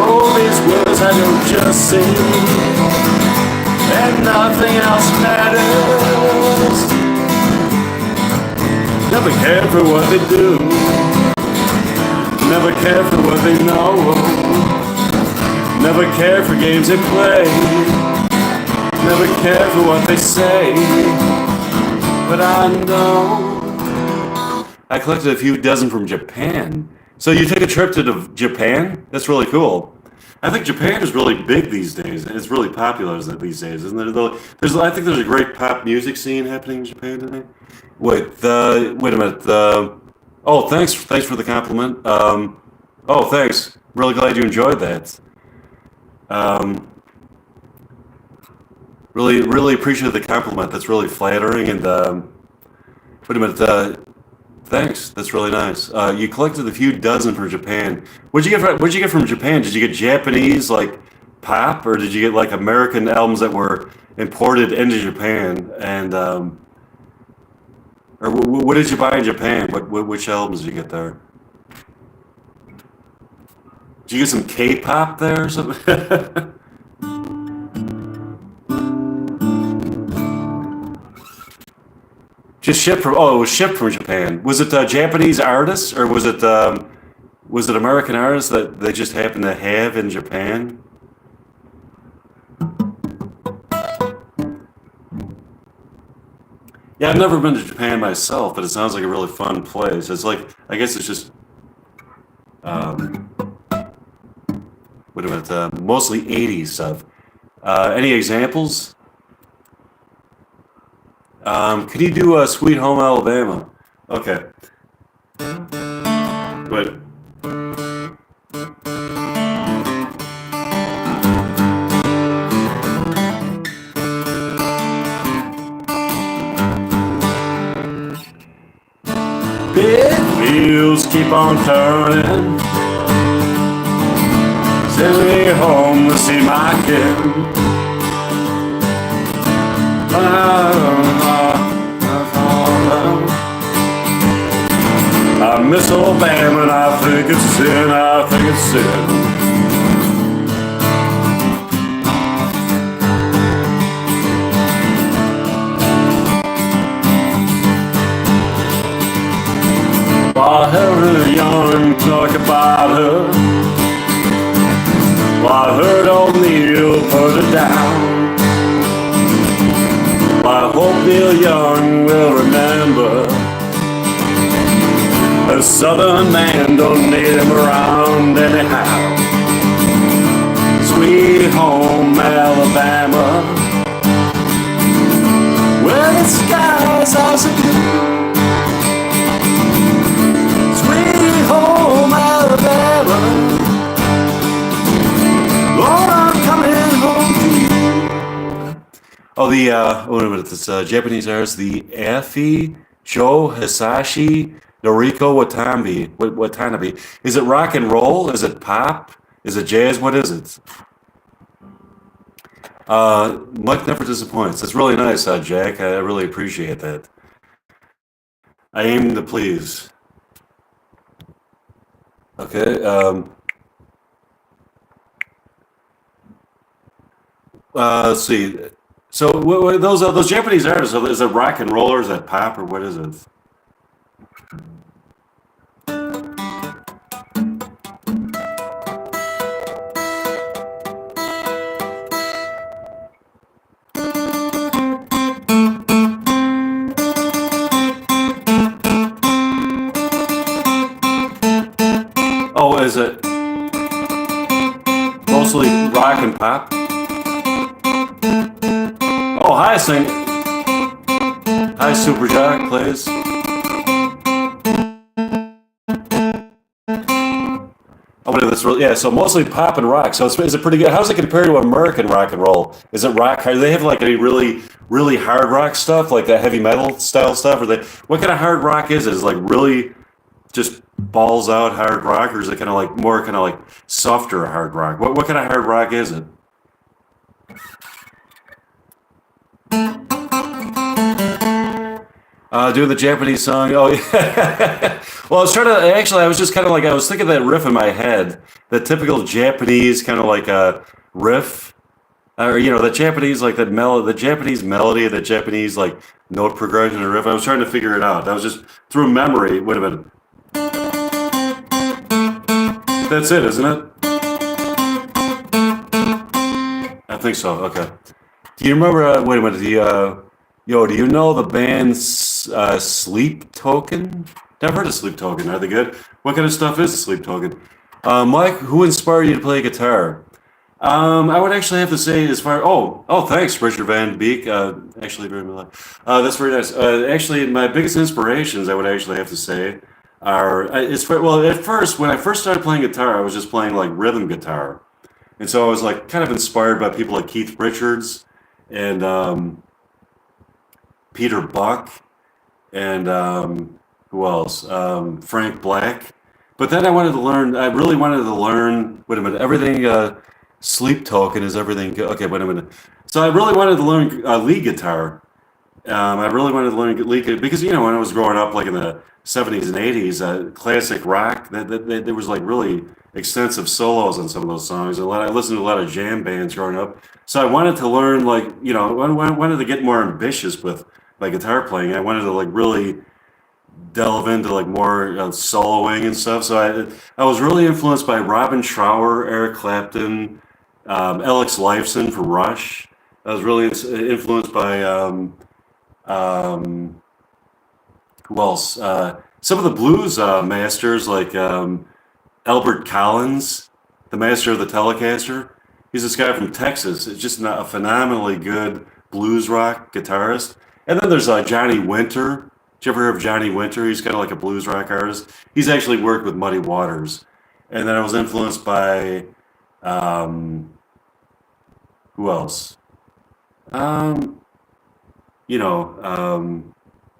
All these words I don't just say, and nothing else matters. Never care for what they do, never care for what they know, never care for games they play, never care for what they say. But I know I collected a few dozen from Japan. So you take a trip to Japan? That's really cool. I think Japan is really big these days. It's really popular these days, isn't it? I think there's a great pop music scene happening in Japan today. Wait a minute. Oh, thanks for the compliment. Oh, thanks. Really glad you enjoyed that. Really appreciate the compliment. That's really flattering. And wait a minute. Thanks. That's really nice. You collected a few dozen from Japan. What'd you get from Japan? Did you get Japanese like pop, or did you get like American albums that were imported into Japan? And or what did you buy in Japan? Which albums did you get there? Did you get some K-pop there or something? Just shipped from. Oh, it was shipped from Japan. Was it Japanese artists, or was it American artists that they just happened to have in Japan? Yeah, I've never been to Japan myself, but it sounds like a really fun place. It's like, I guess it's just wait a minute, mostly '80s stuff. Any examples? Can you do Sweet Home Alabama? Okay. Wait. Big wheels keep on turning. Send me home to see my kid. I miss Alabama and I think it's sin, I think it's sin. I heard a young talk about her. Well, I heard O'Neill put her down. I hope Neil Young will remember a southern man don't need him around anyhow. Sweet home Alabama, where the skies are so blue. Sweet home Alabama, Lord, I'm coming home to you. Oh, wait a minute, this Japanese artist, the Afi Joe Hisashi Noriko Watanabe. Is it rock and roll? Is it pop? Is it jazz? What is it? Mike never disappoints. That's really nice, Jack. I really appreciate that. I aim to please. Okay. Let's see. So those Japanese artists, is it rock and roll or is that pop or what is it? Oh, is it mostly rock and pop? Oh, hi, sing. Hi, Super Jock, please. Oh, that's really, yeah. So mostly pop and rock. So is it pretty good? How's it compared to American rock and roll? Is it rock? Do they have like any really hard rock stuff, like that heavy metal style stuff? Or what kind of hard rock is it? Is it like really just balls out hard rock, or is it kind of like more kind of like softer hard rock? What kind of hard rock is it? Doing the Japanese song. Oh, yeah. Well, I was trying to actually. I was just kind of like I was thinking that riff in my head, the typical Japanese kind of like a riff, or the Japanese like the Japanese melody, the Japanese like note progression or riff. I was trying to figure it out. That was just through memory. Wait a minute. That's it, isn't it? I think so. Okay. Do you remember? Wait a minute. Do you know the band Sleep Token? Never heard of Sleep Token. Are they good? What kind of stuff is Sleep Token? Mike, who inspired you to play guitar? I would actually have to say, as far thanks, Richard Van Beek. Actually, very much. That's very nice. Actually, my biggest inspirations, I would actually have to say, are well. At first, when I first started playing guitar, I was just playing like rhythm guitar, and so I was like kind of inspired by people like Keith Richards and Peter Buck and who else? Frank Black. But then I wanted to learn. I really wanted to learn. Wait a minute. Everything. Sleep Token is everything. Okay. Wait a minute. So I really wanted to learn lead guitar. I really wanted to learn lead guitar because when I was growing up, like in the '70s and '80s, classic rock. There was like really extensive solos on some of those songs. I listened to a lot of jam bands growing up. So I wanted to learn, like, I wanted to get more ambitious with my guitar playing. I wanted to like really delve into like more soloing and stuff. So I was really influenced by Robin Trower, Eric Clapton, Alex Lifeson from Rush. I was really influenced by um, who else? Some of the blues masters like Albert Collins, the master of the Telecaster. He's this guy from Texas. It's just a phenomenally good blues rock guitarist. And then there's Johnny Winter. Did you ever hear of Johnny Winter? He's kind of like a blues rock artist. He's actually worked with Muddy Waters. And then I was influenced by um, who else? Um,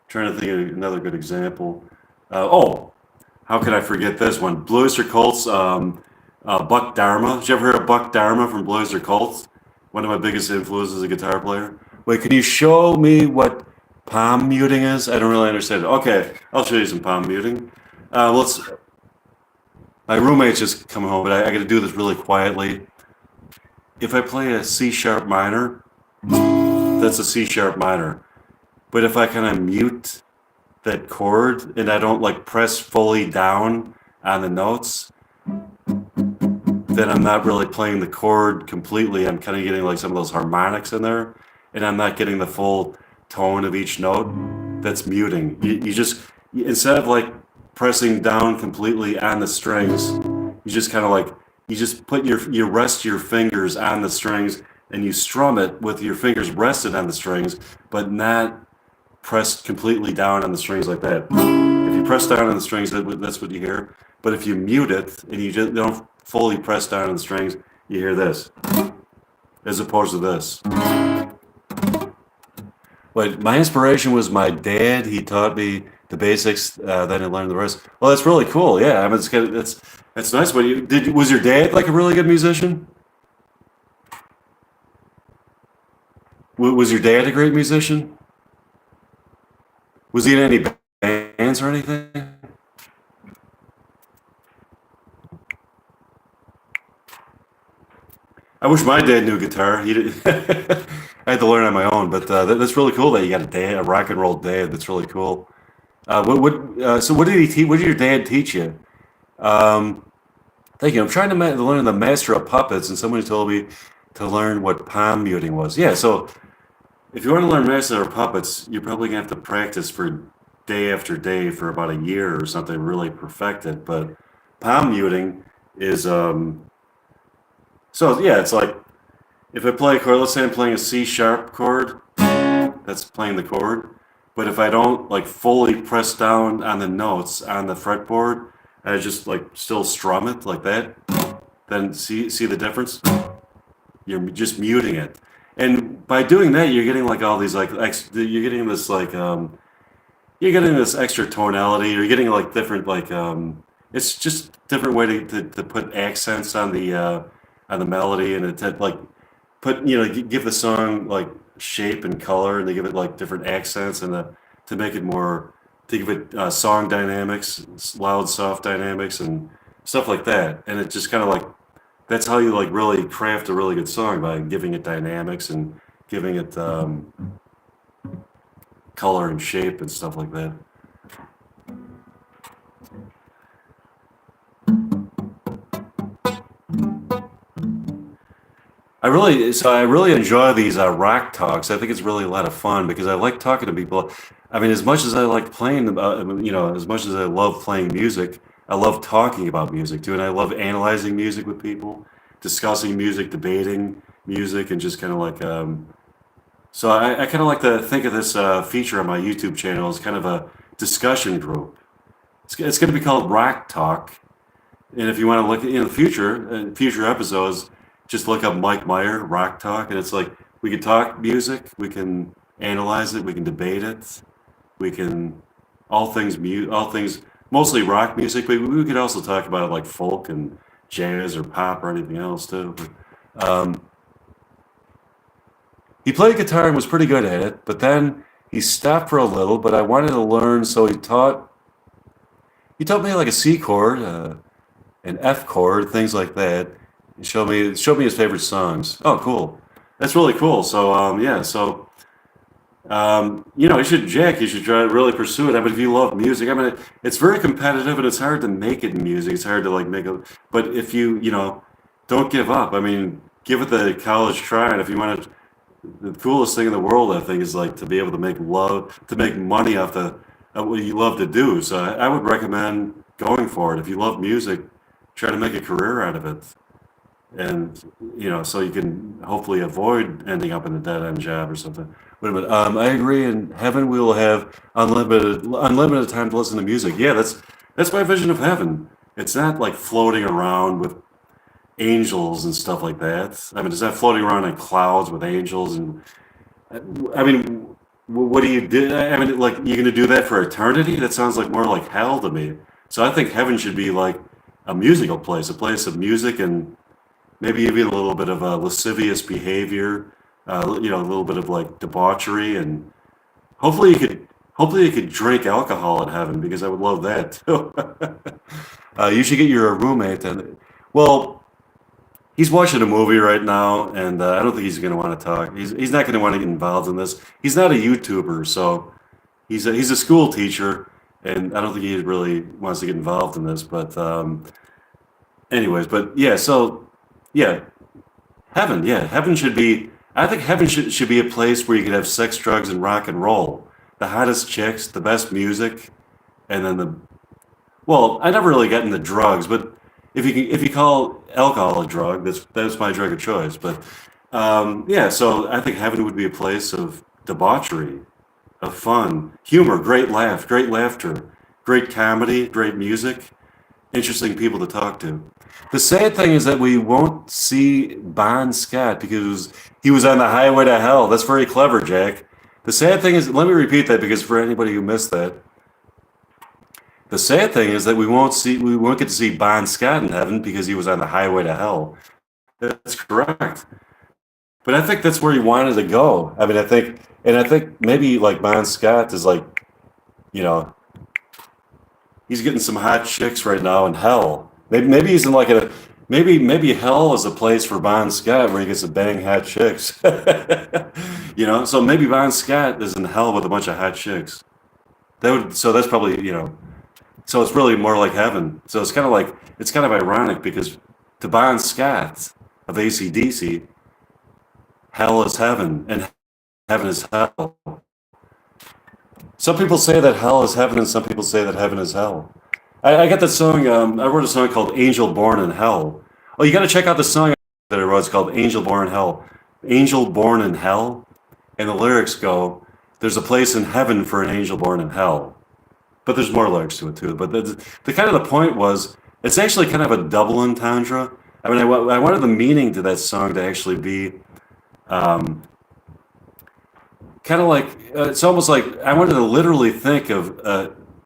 trying to think of another good example. How could I forget this one? Blue Oyster Cult's Buck Dharma. Did you ever hear of Buck Dharma from Blue Oyster Cult? One of my biggest influences as a guitar player. Wait, can you show me what palm muting is? I don't really understand it. Okay, I'll show you some palm muting. Let's. My roommate's just coming home, but I got to do this really quietly. If I play a C sharp minor, that's a C sharp minor. But if I kind of mute that chord and I don't like press fully down on the notes, then I'm not really playing the chord completely. I'm kind of getting like some of those harmonics in there, and I'm not getting the full tone of each note. That's muting. Instead of like pressing down completely on the strings, you just kind of like you just put you rest your fingers on the strings and you strum it with your fingers rested on the strings, but not pressed completely down on the strings like that. If you press down on the strings, that's what you hear. But if you mute it and you just don't fully press down on the strings, you hear this, as opposed to this. But my inspiration was my dad. He taught me the basics, then I learned the rest. Well, that's really cool. Yeah, I mean, that's nice. But was your dad like a really good musician? Was your dad a great musician? Was he in any bands or anything? I wish my dad knew guitar. He did. I had to learn on my own, but that's really cool that you got a rock and roll dad. That's really cool. So what did he teach? What did your dad teach you? Um, Thank you. I'm trying to learn the Master of Puppets, and somebody told me to learn what palm muting was. Yeah, so if you want to learn Master of Puppets, you're probably gonna have to practice for day after day for about a year or something, really perfect it. But palm muting is so yeah, it's like if I play a chord, let's say I'm playing a C sharp chord, that's playing the chord. But if I don't like fully press down on the notes on the fretboard, I just like still strum it like that, then see the difference? You're just muting it. And by doing that, you're getting like all these like you're getting this like you're getting this extra tonality. You're getting like different like it's just different way to put accents on the melody and to like put give the song like shape and color, and they give it like different accents, and to make it more, to give it song dynamics, loud, soft dynamics, and stuff like that. And it just kind of like, that's how you like really craft a really good song, by giving it dynamics and giving it color and shape and stuff like that. I really enjoy these rock talks. I think it's really a lot of fun because I like talking to people. I mean, as much as I like playing, as much as I love playing music, I love talking about music too, and I love analyzing music with people, discussing music, debating music, and just kind of like. So I kind of like to think of this feature on my YouTube channel as kind of a discussion group. It's going to be called Rock Talk, and if you want to look in the future, in future episodes, just look up Mike Meyer, Rock Talk, and it's like we can talk music, we can analyze it, we can debate it, we can all things, mostly rock music, but we could also talk about like folk and jazz or pop or anything else too. But, he played guitar and was pretty good at it, but then he stopped for a little. But I wanted to learn, so he taught me like a C chord, an F chord, things like that. He showed me his favorite songs. Oh, cool. That's really cool. So yeah, so you should try to really pursue it. I mean, if you love music, I mean, it's very competitive and it's hard to make it in music. It's hard to like make it, but if don't give up. I mean, give it the college try. And if you want to, the coolest thing in the world, I think, is like to be able to to make money off what you love to do. So I would recommend going for it. If you love music, try to make a career out of it, and so you can hopefully avoid ending up in a dead end job or something. Wait a minute. I agree. In heaven, we will have unlimited time to listen to music. Yeah, that's my vision of heaven. It's not like floating around with angels and stuff like that. I mean, it's not floating around in clouds with angels. And I mean, what do you do? I mean, like, you're going to do that for eternity? That sounds like more like hell to me. So I think heaven should be like a musical place, a place of music and maybe even a little bit of lascivious behavior, a little bit of like debauchery, and hopefully you could drink alcohol in heaven, because I would love that too. You should get your roommate. And well, he's watching a movie right now, and I don't think he's going to want to talk. He's not going to want to get involved in this. He's not a YouTuber, so he's a school teacher, and I don't think he really wants to get involved in this. But anyways, but yeah, so yeah, heaven, yeah, heaven should be. I think heaven should be a place where you could have sex, drugs, and rock and roll. The hottest chicks, the best music, and then well, I never really got into drugs, but if you call alcohol a drug, that's my drug of choice. But yeah, so I think heaven would be a place of debauchery, of fun, humor, great laughter, great comedy, great music, interesting people to talk to. The sad thing is that we won't see Bon Scott because he was on the highway to hell. That's very clever, Jack. The sad thing is, let me repeat that, because for anybody who missed that, the sad thing is that we won't get to see Bon Scott in heaven because he was on the highway to hell. That's correct. But I think that's where he wanted to go. I mean, I think maybe like Bon Scott is like, you know, he's getting some hot chicks right now in hell. Maybe he's in like maybe hell is a place for Bon Scott where he gets to bang hot chicks. So maybe Bon Scott is in hell with a bunch of hot chicks. So that's probably, so it's really more like heaven. So it's kind of ironic, because to Bon Scott of AC/DC, hell is heaven and heaven is hell. Some people say that hell is heaven, and some people say that heaven is hell. I got that song. I wrote a song called "Angel Born in Hell." Oh, you got to check out the song that I wrote. It's called "Angel Born in Hell." Angel born in hell, and the lyrics go, "There's a place in heaven for an angel born in hell." But there's more lyrics to it too. But the kind of the point was, it's actually kind of a double entendre. I mean, I wanted the meaning to that song to actually be kind of like, it's almost like I wanted to literally think of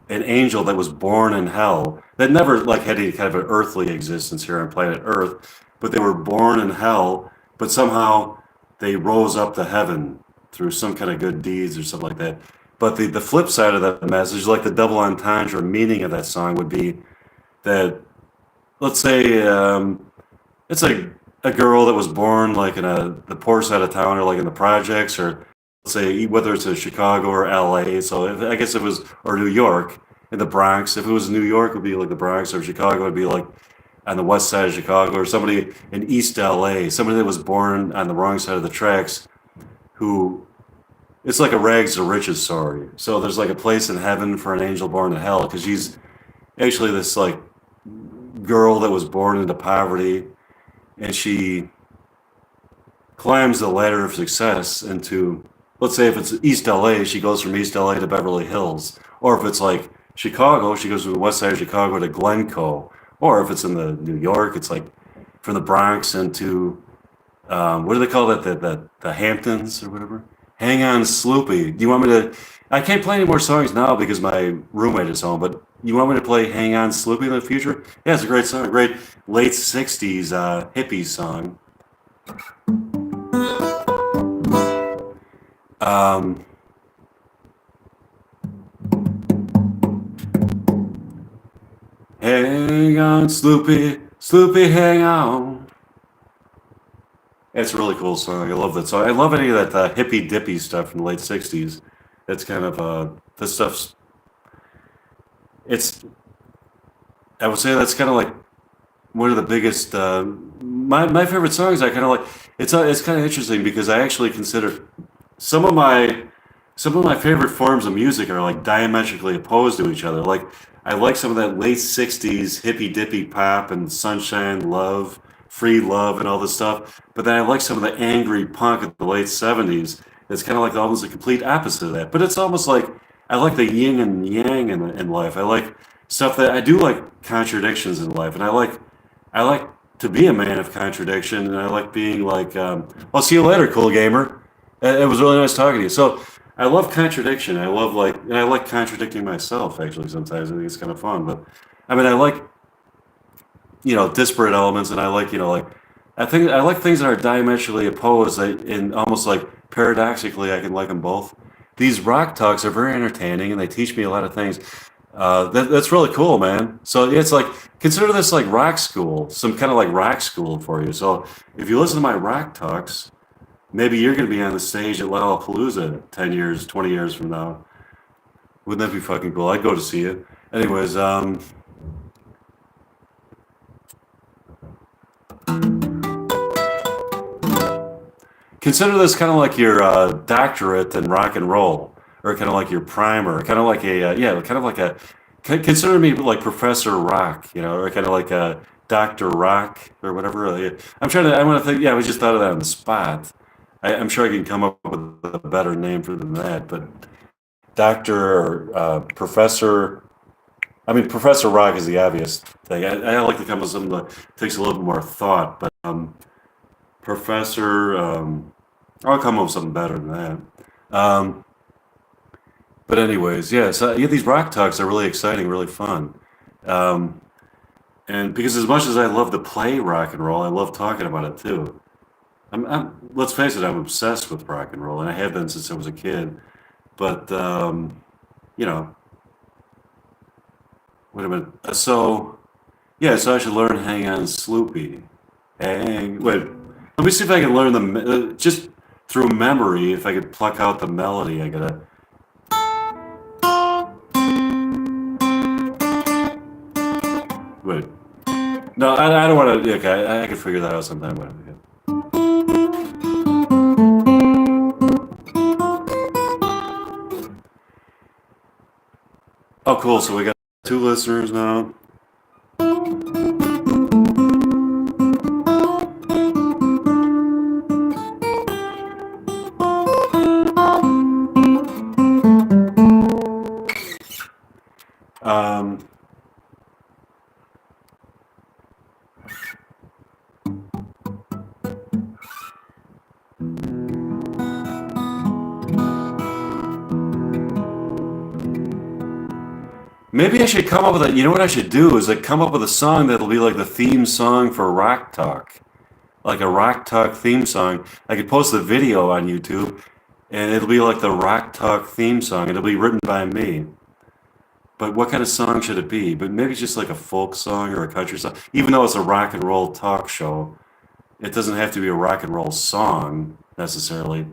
an angel that was born in hell, that never like had any kind of an earthly existence here on planet Earth, but they were born in hell, but somehow they rose up to heaven through some kind of good deeds or something like that. But the flip side of that message, like the double entendre meaning of that song, would be that, let's say, it's like a girl that was born like in the poor side of town or like in the projects, or let's say whether it's Chicago or LA. So I guess it was, or New York, in the Bronx. If it was New York, it would be like the Bronx, or Chicago would be like on the west side of Chicago, or somebody in East LA, somebody that was born on the wrong side of the tracks, who, it's like a rags to riches story. So there's like a place in heaven for an angel born in hell, because she's actually this like girl that was born into poverty, and she climbs the ladder of success into, let's say if it's East LA, she goes from East LA to Beverly Hills. Or if it's like Chicago, she goes from the west side of Chicago to Glencoe. Or if it's in the New York, it's like from the Bronx into, what do they call that? The Hamptons or whatever? Hang on, Sloopy. Do you want me to? I can't play any more songs now because my roommate is home, but you want me to play Hang On, Sloopy in the future? Yeah, it's a great song, a great late 60s hippie song. Um, Hang on, Sloopy, Sloopy, hang on. It's a really cool song. I love that song. I love any of that hippy dippy stuff from the late 60s. It's kind of, this stuff's, it's, I would say that's kind of like one of the biggest, my favorite songs. I kind of like, it's kind of interesting because I actually consider some of my some of my favorite forms of music are like diametrically opposed to each other. Like I like some of that late '60s hippy dippy pop and sunshine, love, free love, and all this stuff. But then I like some of the angry punk of the late '70s. It's kind of like almost a complete opposite of that. But it's almost like I like the yin and yang in life. I like stuff that I do like contradictions in life, and I like to be a man of contradiction, and I like being like, "I'll see you later, cool gamer." It was really nice talking to you. So I love contradiction. I love like, and I like contradicting myself. Actually, sometimes I think it's kind of fun. But I mean, I like disparate elements, and I like like I like things that are diametrically opposed. And almost like paradoxically, I can like them both. These rock talks are very entertaining, and they teach me a lot of things. That's really cool, man. So it's like consider this like rock school, some kind of like rock school for you. So if you listen to my rock talks, maybe you're going to be on the stage at Lollapalooza 10 years, 20 years from now. Wouldn't that be fucking cool? I'd go to see it. Anyways, consider this kind of like your doctorate in rock and roll, or kind of like your primer, kind of like kind of like consider me like Professor Rock, or kind of like a Doctor Rock or whatever. I want to think. Yeah, we just thought of that on the spot. I'm sure I can come up with a better name for than that, but Doctor or Professor. I mean, Professor Rock is the obvious thing. I like to come up with something that takes a little bit more thought, but Professor. I'll come up with something better than that. Um, but anyways, yeah. So yeah, these rock talks are really exciting, really fun. Um, and because as much as I love to play rock and roll, I love talking about it too. Let's face it, I'm obsessed with rock and roll, and I have been since I was a kid. But you know, wait a minute. So yeah, so I should learn "Hang On, Sloopy." Wait, let me see if I can learn just through memory. If I could pluck out the melody, I gotta. Wait, no, I don't want to. Okay, I can figure that out sometime. Whatever. Yeah. Oh, cool. So we got two listeners now. Um, Maybe I should come up with a. You know what I should do is like come up with a song that'll be like the theme song for Rock Talk, like a Rock Talk theme song. I could post the video on YouTube, and it'll be like the Rock Talk theme song. It'll be written by me. But what kind of song should it be? But maybe just like a folk song or a country song. Even though it's a rock and roll talk show, it doesn't have to be a rock and roll song necessarily.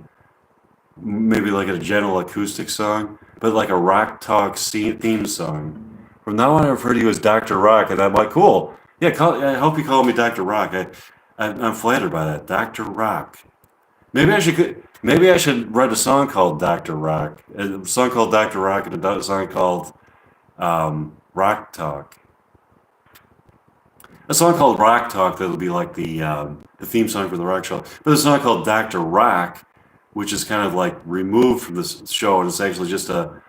Maybe like a gentle acoustic song, but like a rock talk theme song. From now on, I've heard you as Dr. Rock, and I'm like, cool. Yeah, I hope you call me Dr. Rock. I'm flattered by that, Dr. Rock. Maybe I should write a song called Dr. Rock, a song called Dr. Rock, and a song called Rock Talk. A song called Rock Talk that'll be like the theme song for the rock show. But there's a song called Dr. Rock, which is kind of like removed from this show, and it's actually just a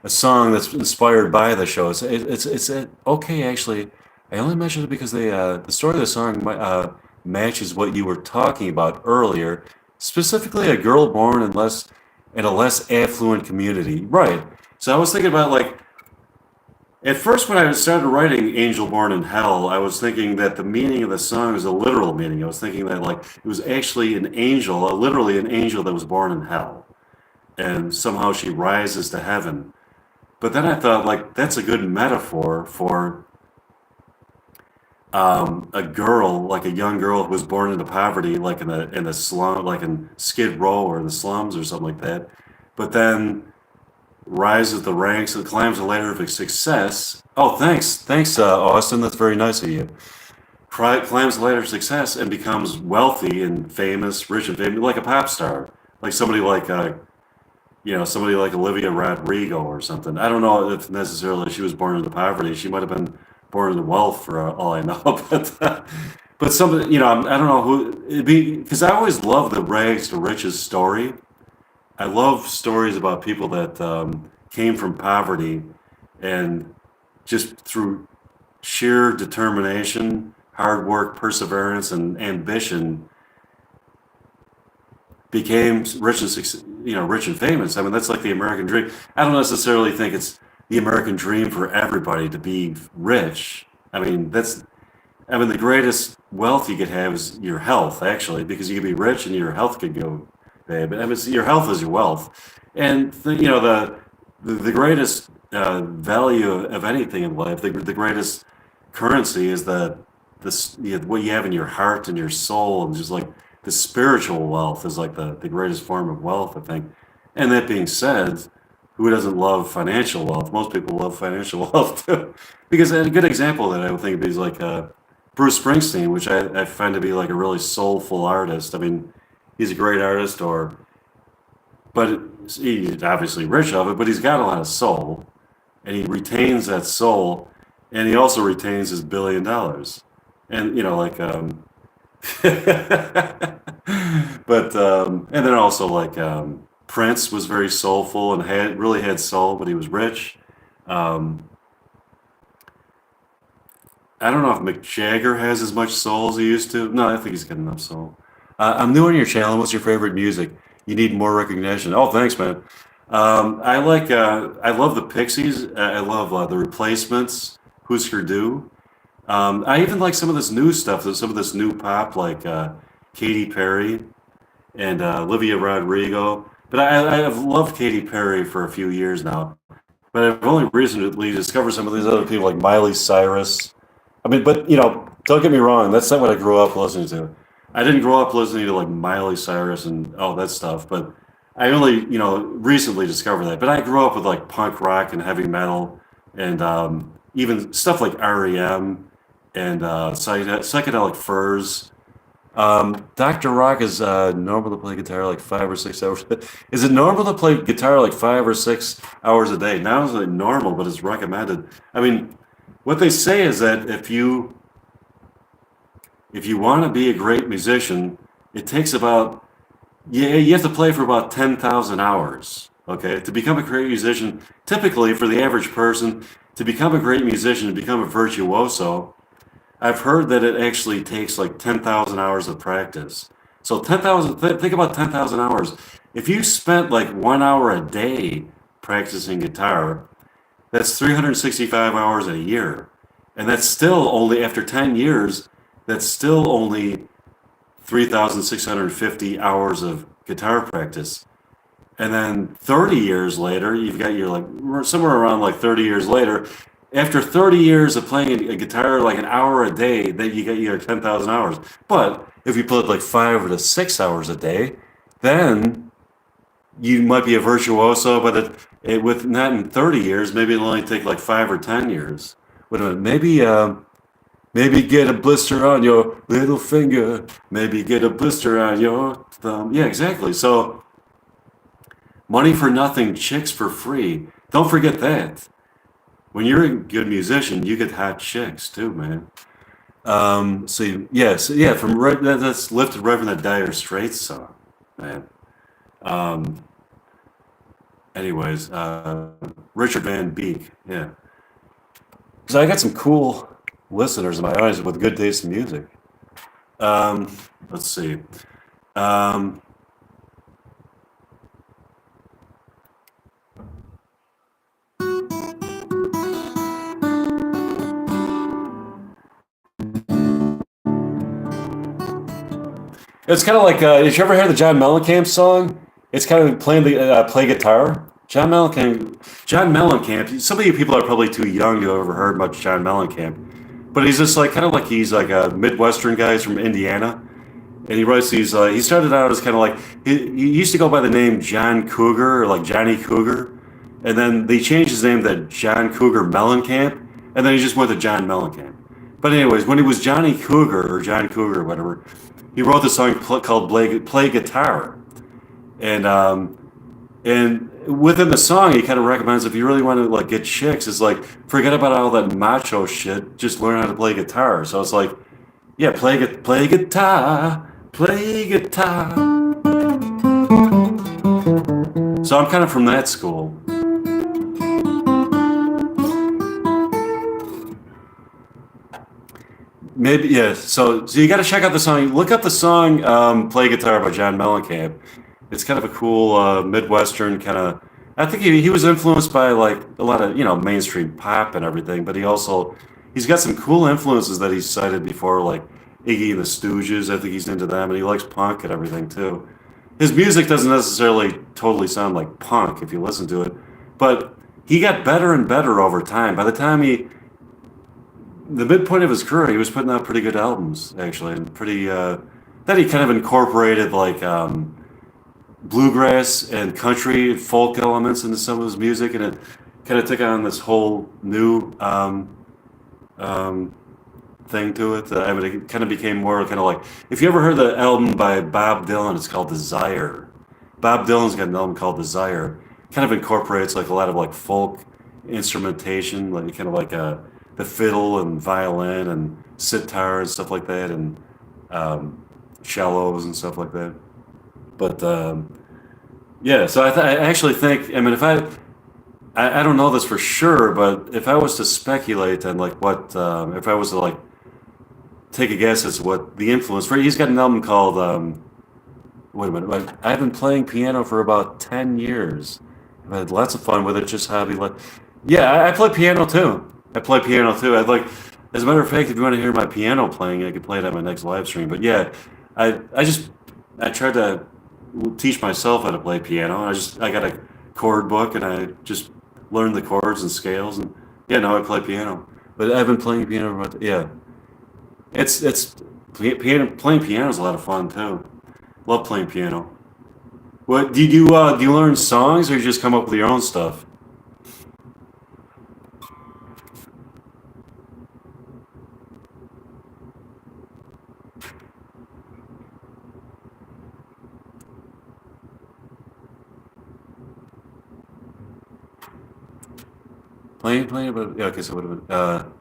song that's inspired by the show. It's okay actually. I only mentioned it because the story of the song matches what you were talking about earlier, specifically a girl born in a less affluent community. Right. So I was thinking about like at first, when I started writing Angel Born in Hell, I was thinking that the meaning of the song is a literal meaning. I was thinking that, like, it was actually an angel, literally an angel that was born in hell. And somehow she rises to heaven. But then I thought, like, that's a good metaphor for a girl, like a young girl who was born into poverty, like in a slum, like in Skid Row or the slums or something like that. But then rises the ranks and climbs the ladder of success. Oh, thanks, Austin. That's very nice of you. Climbs the ladder of success and becomes wealthy and famous, rich and famous, like a pop star, like somebody like Olivia Rodrigo or something. I don't know if necessarily she was born into poverty. She might have been born into wealth for all I know, but somebody, I don't know who it'd be because I always love the rags to riches story. I love stories about people that came from poverty and just through sheer determination, hard work, perseverance, and ambition became rich and famous. I mean, that's like the American dream. I don't necessarily think it's the American dream for everybody to be rich. The greatest wealth you could have is your health, actually, because you could be rich and your health could go bad. But your health is your wealth, and the greatest value of anything in life, the greatest currency is what you have in your heart and your soul, and just like the spiritual wealth is like the greatest form of wealth, I think. And that being said, who doesn't love financial wealth? Most people love financial wealth too, because a good example that I would think of is like Bruce Springsteen, which I find to be like a really soulful artist. I mean, he's a great artist, but he's obviously rich of it, but he's got a lot of soul, and he retains that soul, and he also retains his $1 billion, and and then also like Prince was very soulful and had soul, but he was rich. Um, I don't know if Mick Jagger has as much soul as he used to. No, I think he's got enough soul. I'm new on your channel. What's your favorite music? You need more recognition. Oh, thanks, man. I love the Pixies. I love the Replacements. Husker Du. I even like some of this new stuff. Some of this new pop, like Katy Perry and Olivia Rodrigo. But I've loved Katy Perry for a few years now. But I've only recently discovered some of these other people, like Miley Cyrus. But don't get me wrong. That's not what I grew up listening to. I didn't grow up listening to like Miley Cyrus and all that stuff. But I only, recently discovered that. But I grew up with like punk rock and heavy metal and even stuff like REM and psychedelic furs. Dr. Rock is normal to play guitar like 5 or 6 hours. Is it normal to play guitar like 5 or 6 hours a day? Not only normal, but it's recommended. I mean, what they say is that if you want to be a great musician, it takes about you have to play for about 10,000 hours. Okay, to become a great musician, typically for the average person, to become a great musician, to become a virtuoso, I've heard that it actually takes like 10,000 hours of practice. So 10,000, think about 10,000 hours. If you spent like 1 hour a day practicing guitar, that's 365 hours a year. And that's still only, after 10 years, that's still only 3,650 hours of guitar practice. And then 30 years later, you've got your like somewhere around like 30 years later, after 30 years of playing a guitar like an hour a day, then you get your 10,000 hours. But if you put like 5 to 6 hours a day, then you might be a virtuoso, but with not in 30 years, maybe it'll only take like 5 or 10 years. Wait a minute, maybe get a blister on your little finger, maybe get a blister on your thumb. Yeah, exactly. So money for nothing, chicks for free. Don't forget that. When you're a good musician, you get hot chicks too, man. Yes, yeah, that's lifted right from the Dire Straits song, man. Um, anyways, Richard Van Beek, yeah. So I got some cool listeners in my audience with good taste in music. Um, let's see. Um, it's kind of like, did you ever hear the John Mellencamp song? It's kind of playing the play guitar. John Mellencamp. Some of you people are probably too young to have ever heard much John Mellencamp, but he's just like kind of like he's like a Midwestern guy. He's from Indiana, and he writes these. He started out as kind of like he used to go by the name John Cougar or like Johnny Cougar, and then they changed his name to John Cougar Mellencamp, and then he just went to John Mellencamp. But anyways, when he was Johnny Cougar or John Cougar or whatever, he wrote this song called Play Guitar," and within the song, he kind of recommends if you really want to like get chicks, it's like forget about all that macho shit. Just learn how to play guitar. So it's like, yeah, play guitar, play guitar. So I'm kind of from that school. Maybe yeah. So you got to check out the song. Look up the song "Play Guitar" by John Mellencamp. It's kind of a cool Midwestern kind of. I think he was influenced by like a lot of mainstream pop and everything, but he's got some cool influences that he's cited before, like Iggy and the Stooges. I think he's into them, and he likes punk and everything too. His music doesn't necessarily totally sound like punk if you listen to it, but he got better and better over time. By the time the midpoint of his career, he was putting out pretty good albums actually, and pretty that he kind of incorporated like bluegrass and country folk elements into some of his music, and it kind of took on this whole new um, thing to it. I mean, it kind of became more kind of like if you ever heard the album by Bob Dylan, it's called Desire. Bob Dylan's got an album called Desire. Kind of incorporates like a lot of like folk instrumentation, like kind of like the fiddle and violin and sitar and stuff like that, and um, cellos and stuff like that. But yeah, so I actually think, I mean, I don't know this for sure, but if I was to speculate on like what, if I was to like take a guess as what the influence for, he's got an album called, wait a minute, I've been playing piano for about 10 years. I've had lots of fun with it, just hobby. Yeah, I play piano too. I play piano too. I'd like, as a matter of fact, if you want to hear my piano playing, I could play it on my next live stream. But yeah, I just, I tried to teach myself how to play piano. I got a chord book and I just learned the chords and scales, and yeah, now I play piano. But I've been playing piano for yeah. It's piano playing piano is a lot of fun too. Love playing piano. What do you learn songs or you just come up with your own stuff? Playing, but yeah, okay, so what have been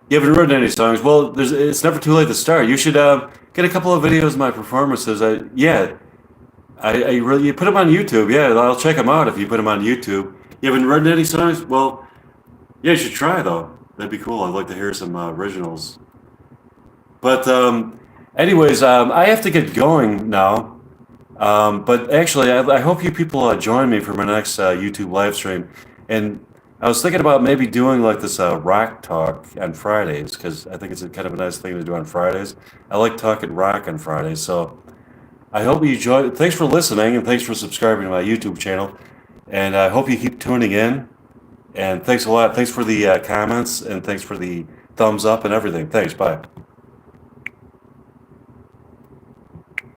you haven't written any songs. Well, it's never too late to start. You should. get a couple of videos of my performances. I really you put them on YouTube. Yeah, I'll check them out if you put them on YouTube. You haven't written any songs? Well, yeah, you should try though. That'd be cool. I'd like to hear some originals. But anyways, I have to get going now. But actually, I hope you people join me for my next YouTube live stream. And I was thinking about maybe doing like this rock talk on Fridays because I think it's a kind of a nice thing to do on Fridays. I like talking rock on Fridays, so I hope you enjoy. Thanks for listening and thanks for subscribing to my YouTube channel. And I hope you keep tuning in. And thanks a lot. Thanks for the comments and thanks for the thumbs up and everything. Thanks. Bye.